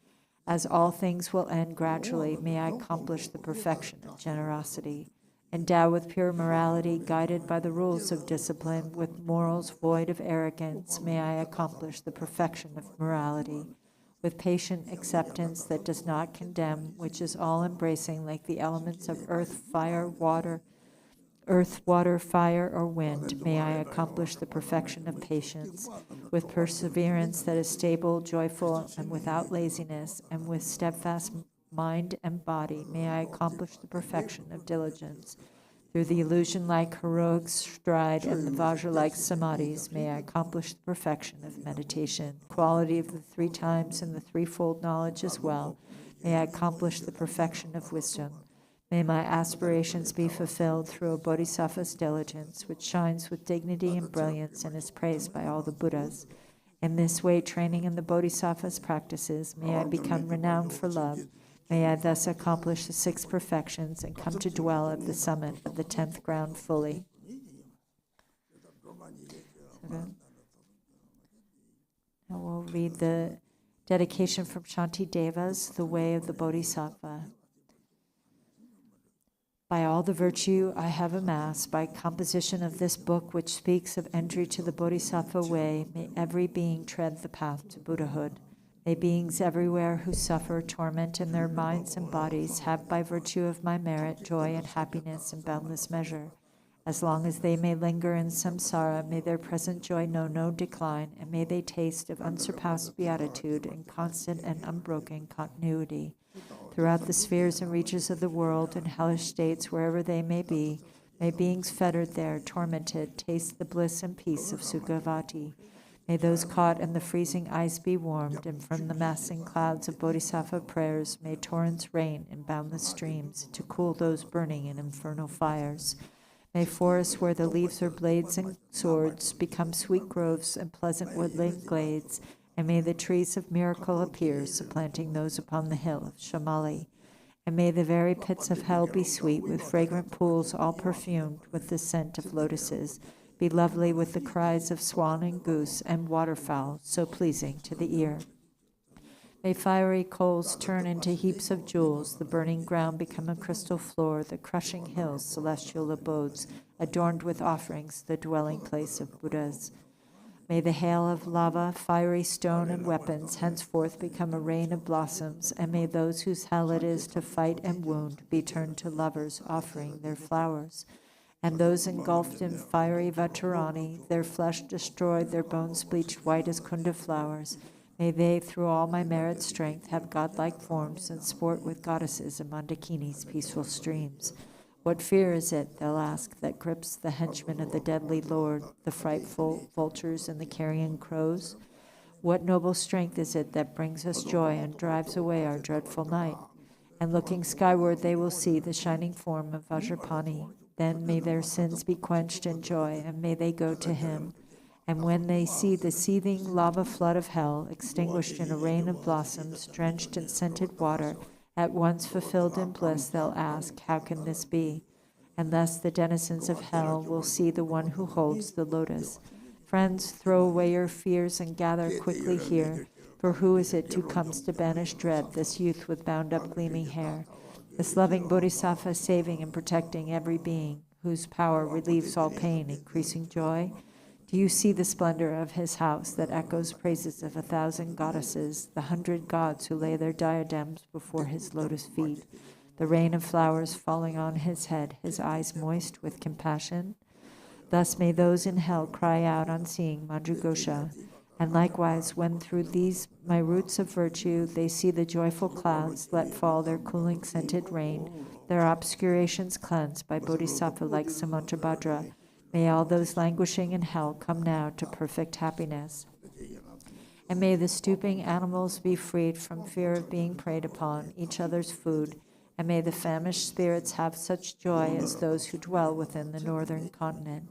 D: As all things will end gradually, may I accomplish the perfection of generosity. Endowed with pure morality, guided by the rules of discipline, with morals void of arrogance, may I accomplish the perfection of morality. With patient acceptance that does not condemn, which is all-embracing like the elements of earth, water, fire, or wind, may I accomplish the perfection of patience. With perseverance that is stable, joyful, and without laziness, and with steadfast mind and body, may I accomplish the perfection of diligence. Through the illusion-like heroic stride and the vajra-like samadhis, may I accomplish the perfection of meditation. Quality of the 3 times and the threefold knowledge as well, may I accomplish the perfection of wisdom. May my aspirations be fulfilled through a bodhisattva's diligence, which shines with dignity and brilliance and is praised by all the Buddhas. In this way, training in the bodhisattva's practices, may I become renowned for love. May I thus accomplish the 6 perfections and come to dwell at the summit of the 10th ground fully. Now we'll read the dedication from Shanti Deva's The Way of the Bodhisattva. By all the virtue I have amassed, by composition of this book which speaks of entry to the Bodhisattva way, may every being tread the path to Buddhahood. May beings everywhere who suffer torment in their minds and bodies have by virtue of my merit joy and happiness in boundless measure. As long as they may linger in samsara, may their present joy know no decline, and may they taste of unsurpassed beatitude in constant and unbroken continuity. Throughout the spheres and reaches of the world and hellish states wherever they may be, may beings fettered there, tormented, taste the bliss and peace of Sukhavati. May those caught in the freezing ice be warmed, and from the massing clouds of Bodhisattva prayers may torrents rain in boundless streams to cool those burning in infernal fires. May forests where the leaves are blades and swords become sweet groves and pleasant woodland glades, and may the trees of miracle appear, supplanting those upon the hill of Shamali. And may the very pits of hell be sweet, with fragrant pools all perfumed with the scent of lotuses, be lovely with the cries of swan and goose and waterfowl, so pleasing to the ear. May fiery coals turn into heaps of jewels, the burning ground become a crystal floor, the crushing hills celestial abodes, adorned with offerings, the dwelling place of Buddhas. May the hail of lava, fiery stone, and weapons henceforth become a rain of blossoms, and may those whose hell it is to fight and wound be turned to lovers offering their flowers. And those engulfed in fiery Vatarani, their flesh destroyed, their bones bleached white as kunda flowers, may they, through all my merit strength, have godlike forms and sport with goddesses in Mandakini's peaceful streams. What fear is it, they'll ask, that grips the henchmen of the deadly Lord, the frightful vultures and the carrion crows? What noble strength is it that brings us joy and drives away our dreadful night? And looking skyward, they will see the shining form of Vajrapani. Then may their sins be quenched in joy, and may they go to him. And when they see the seething lava flood of hell, extinguished in a rain of blossoms, drenched in scented water, at once fulfilled in bliss, they'll ask, how can this be? And thus the denizens of hell will see the one who holds the lotus. Friends, throw away your fears and gather quickly here, for who is it who comes to banish dread, this youth with bound-up gleaming hair? This loving Bodhisattva saving and protecting every being, whose power relieves all pain, increasing joy? Do you see the splendor of his house that echoes praises of 1,000 goddesses, the 100 gods who lay their diadems before his lotus feet, the rain of flowers falling on his head, his eyes moist with compassion? Thus may those in hell cry out on seeing Manjughosha. And likewise, when through these my roots of virtue they see the joyful clouds let fall their cooling scented rain, their obscurations cleansed by Bodhisattva like Samantabhadra, may all those languishing in hell come now to perfect happiness. And may the stooping animals be freed from fear of being preyed upon, each other's food, and may the famished spirits have such joy as those who dwell within the northern continent.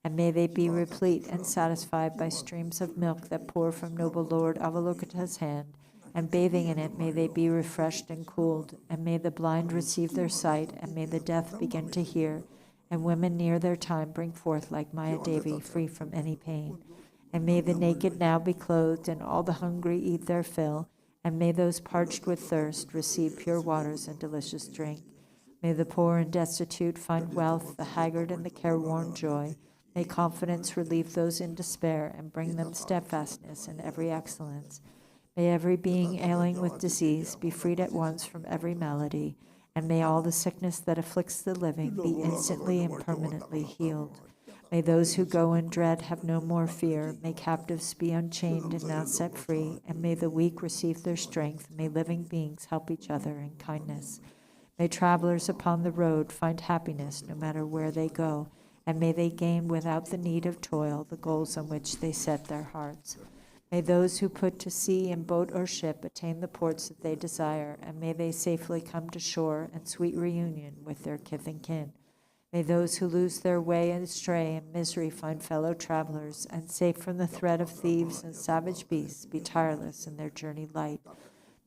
D: And may they be replete and satisfied by streams of milk that pour from noble Lord Avalokita's hand, and bathing in it may they be refreshed and cooled, and may the blind receive their sight, and may the deaf begin to hear, and women near their time bring forth like Maya Devi, free from any pain. And may the naked now be clothed, and all the hungry eat their fill, and may those parched with thirst receive pure waters and delicious drink. May the poor and destitute find wealth, the haggard and the careworn joy. May confidence relieve those in despair, and bring them steadfastness in every excellence. May every being ailing with disease be freed at once from every malady, and may all the sickness that afflicts the living be instantly and permanently healed. May those who go in dread have no more fear, may captives be unchained and now set free, and may the weak receive their strength, may living beings help each other in kindness. May travelers upon the road find happiness no matter where they go, and may they gain without the need of toil the goals on which they set their hearts. May those who put to sea in boat or ship attain the ports that they desire, and may they safely come to shore and sweet reunion with their kith and kin. May those who lose their way and stray in misery find fellow travelers, and safe from the threat of thieves and savage beasts be tireless in their journey light.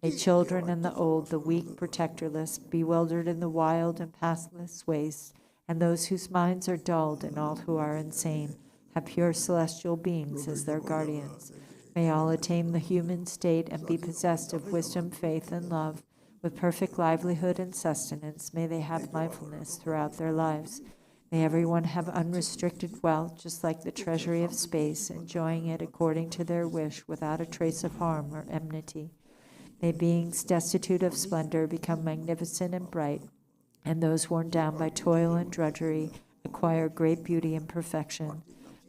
D: May children and the old, the weak, protectorless, bewildered in the wild and pathless wastes, and those whose minds are dulled and all who are insane, have pure celestial beings as their guardians. May all attain the human state and be possessed of wisdom, faith, and love. With perfect livelihood and sustenance, may they have mindfulness throughout their lives. May everyone have unrestricted wealth, just like the treasury of space, enjoying it according to their wish without a trace of harm or enmity. May beings destitute of splendor become magnificent and bright, and those worn down by toil and drudgery acquire great beauty and perfection.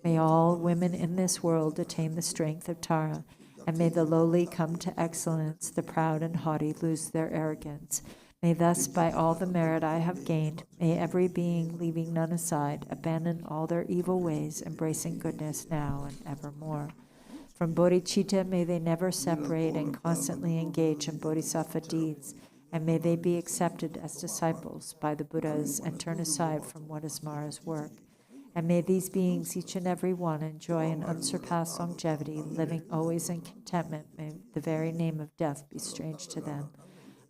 D: May all women in this world attain the strength of Tara, and may the lowly come to excellence, the proud and haughty lose their arrogance. May thus, by all the merit I have gained, may every being, leaving none aside, abandon all their evil ways, embracing goodness now and evermore. From bodhicitta, may they never separate and constantly engage in bodhisattva deeds, and may they be accepted as disciples by the Buddhas and turn aside from what is Mara's work. And may these beings, each and every one, enjoy an unsurpassed longevity, living always in contentment. May the very name of death be strange to them.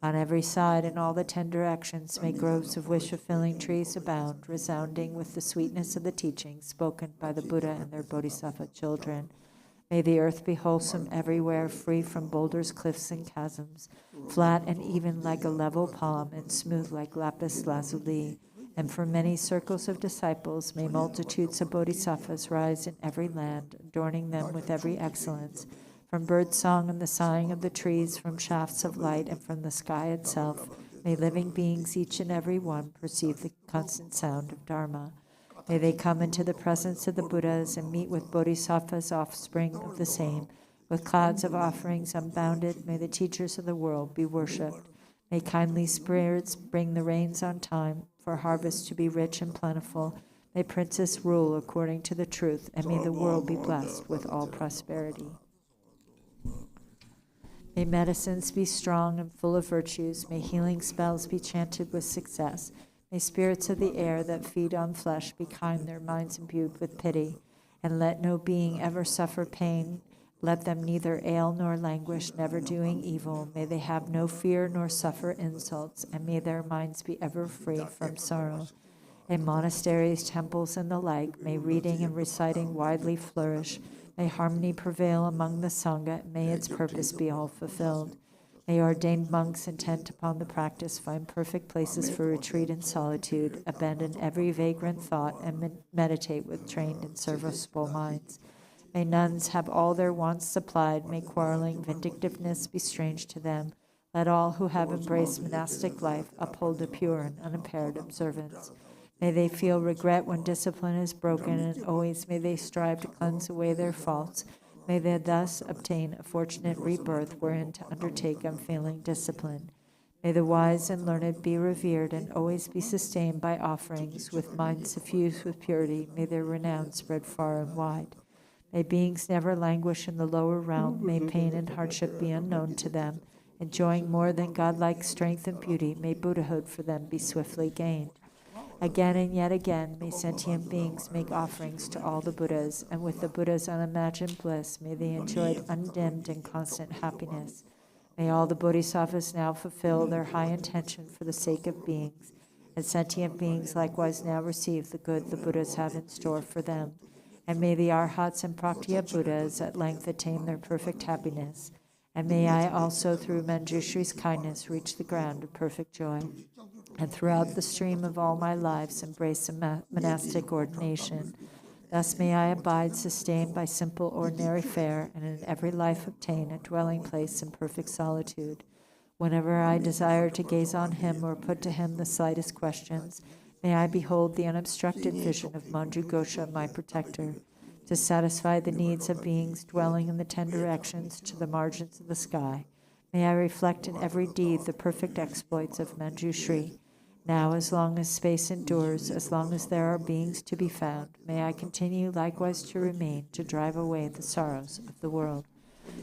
D: On every side, in all the 10 directions, may groves of wish-fulfilling trees abound, resounding with the sweetness of the teachings spoken by the Buddha and their bodhisattva children. May the earth be wholesome everywhere, free from boulders, cliffs, and chasms, flat and even like a level palm, and smooth like lapis lazuli. And for many circles of disciples, may multitudes of bodhisattvas rise in every land, adorning them with every excellence. From bird song and the sighing of the trees, from shafts of light and from the sky itself, may living beings, each and every one, perceive the constant sound of Dharma. May they come into the presence of the Buddhas and meet with bodhisattvas, offspring of the same. With clouds of offerings unbounded, may the teachers of the world be worshipped. May kindly spirits bring the rains on time, for harvest to be rich and plentiful. May princes rule according to the truth, and may the world be blessed with all prosperity. May medicines be strong and full of virtues. May healing spells be chanted with success. May spirits of the air that feed on flesh be kind, their minds imbued with pity. And let no being ever suffer pain. Let them neither ail nor languish, never doing evil. May they have no fear nor suffer insults, and may their minds be ever free from sorrow. In monasteries, temples, and the like, may reading and reciting widely flourish. May harmony prevail among the Sangha, and may its purpose be all fulfilled. May ordained monks intent upon the practice find perfect places for retreat and solitude, abandon every vagrant thought, and meditate with trained and serviceable minds. May nuns have all their wants supplied. May quarreling, vindictiveness be strange to them. Let all who have embraced monastic life uphold a pure and unimpaired observance. May they feel regret when discipline is broken, and always may they strive to cleanse away their faults. May they thus obtain a fortunate rebirth wherein to undertake unfailing discipline. May the wise and learned be revered and always be sustained by offerings. With minds suffused with purity, may their renown spread far and wide. May beings never languish in the lower realm. May pain and hardship be unknown to them. Enjoying more than godlike strength and beauty, may Buddhahood for them be swiftly gained. Again and yet again, may sentient beings make offerings to all the Buddhas, and with the Buddha's unimagined bliss, may they enjoy undimmed and constant happiness. May all the bodhisattvas now fulfill their high intention for the sake of beings, and sentient beings likewise now receive the good the Buddhas have in store for them. And may the Arhats and Praktya Buddhas at length attain their perfect happiness. And may I also, through Manjushri's kindness, reach the ground of perfect joy. And throughout the stream of all my lives, embrace a monastic ordination. Thus may I abide, sustained by simple ordinary fare, and in every life obtain a dwelling place in perfect solitude. Whenever I desire to gaze on him or put to him the slightest questions, may I behold the unobstructed vision of Manju Gosha, my protector, to satisfy the needs of beings dwelling in the 10 directions to the margins of the sky. May I reflect in every deed the perfect exploits of Manjushri. Now, as long as space endures, as long as there are beings to be found, may I continue likewise to remain, to drive away the sorrows of the world.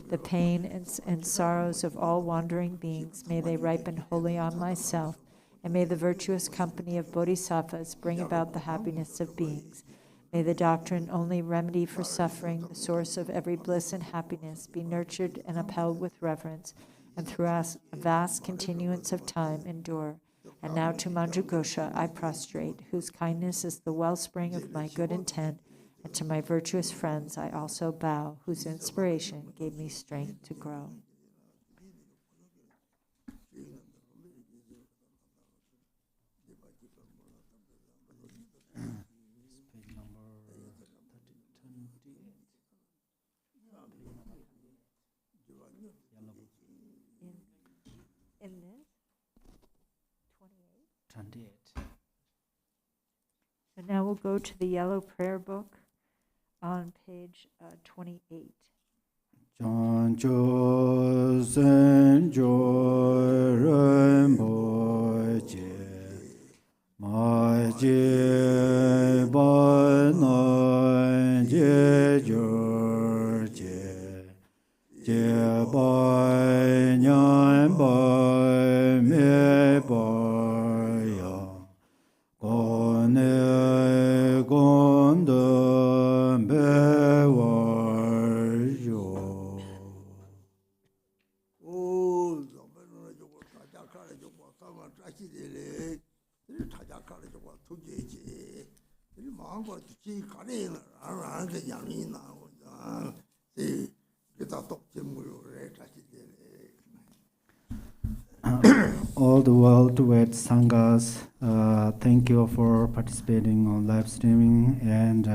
D: The pain and sorrows of all wandering beings, may they ripen wholly on myself, and may the virtuous company of bodhisattvas bring about the happiness of beings. May the doctrine, only remedy for suffering, the source of every bliss and happiness, be nurtured and upheld with reverence, and through a vast continuance of time endure. And now to Manju Gosha I prostrate, whose kindness is the wellspring of my good intent, and to my virtuous friends I also bow, whose inspiration gave me strength to grow. In this? 28. So now we'll go to the yellow prayer book on page 28.
C: Chancho Senjo Rinpoche Maje Banan Je Jorje Bai Me Baya Gone Gonda Bewarjo.
B: Oh, Zambalona Jogo Tajakara Jogo Sama Trachidele, Tajakara Jogo Tujeji, Mango Chi Karina, around the Yamina, the Getatok
C: All the worldwide sanghas, thank you for participating on live streaming and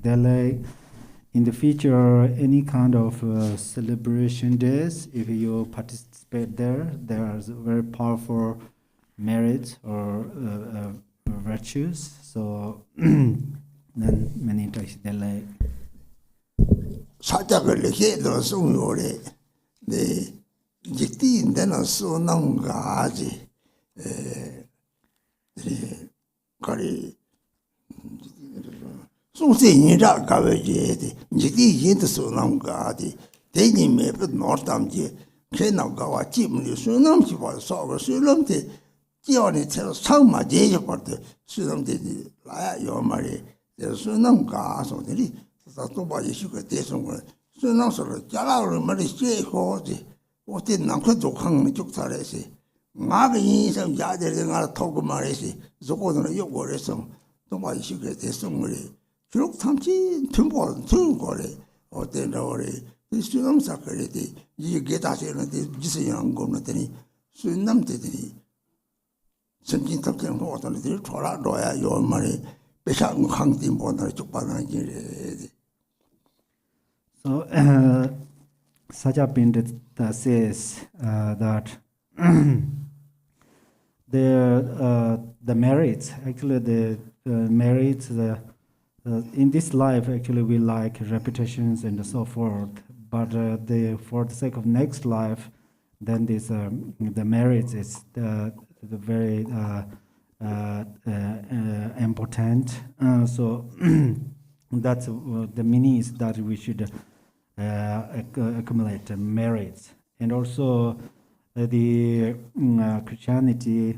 C: Delhi. In the future, any kind of celebration days, if you participate there, there are very powerful merits or virtues. So then many Delhi.
B: 사자를 해도 송요래 네 직디인데는 소는 가지 거리 송세인이라 가베지 직디인데 소는 가지 대님에 노담지 걔나가와 집문이 소남지 봐서 소남데 지원이 채로 상마 제일 버도 소남데 라야 요 말이 소남 가서들이 또 봐야 시고 대성을 소남서로 자라를 말이 제거지 어때 남편도 강는 쪽살에서 나가 인생 자들이 나 토고 말이지 저거는 요거래서 또 봐야 시고 대성을 기록 탐지 tumbo 거래 어때 너래 소남사 그래도 이게 다시는데 지세양 거는더니 소남들이 선진 탑경 어떤 애들이 돌아줘야 요 말이 배상 강팀 보다 쪽받는 길에
C: So, Sajapindita says that the merits, actually the merits, in this life, actually we like reputations and so forth, but for the sake of next life, then this the merits is the very important. So that's the meaning is that we should accumulate merits. And also the Christianity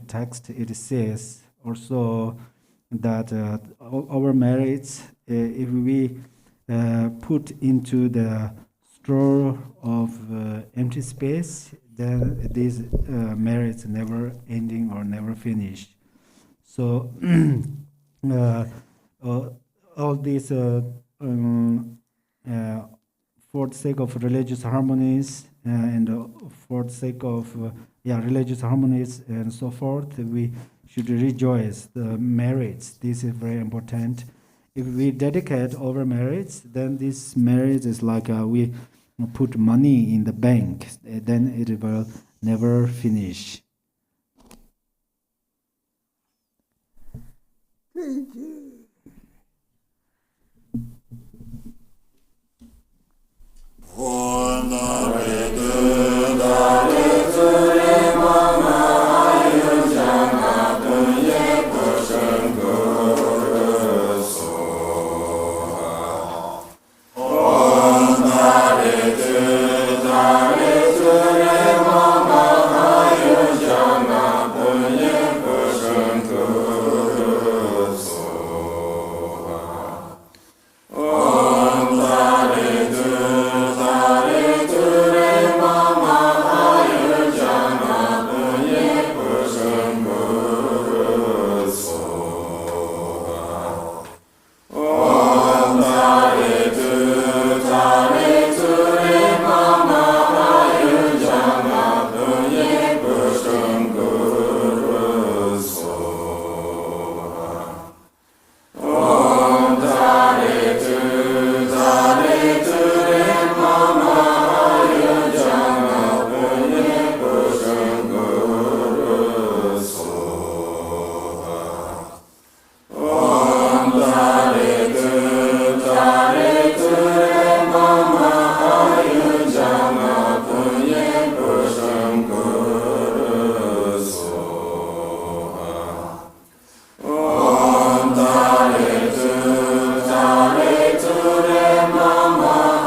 C: text, it says also that our merits, if we put into the store of empty space, then these merits never ending or never finish. So all these for the sake of religious harmonies and for the sake of religious harmonies and so forth, we should rejoice the merits. This is very important. If we dedicate our merits, then this merit is like we put money in the bank, then it will never finish.
B: Thank you.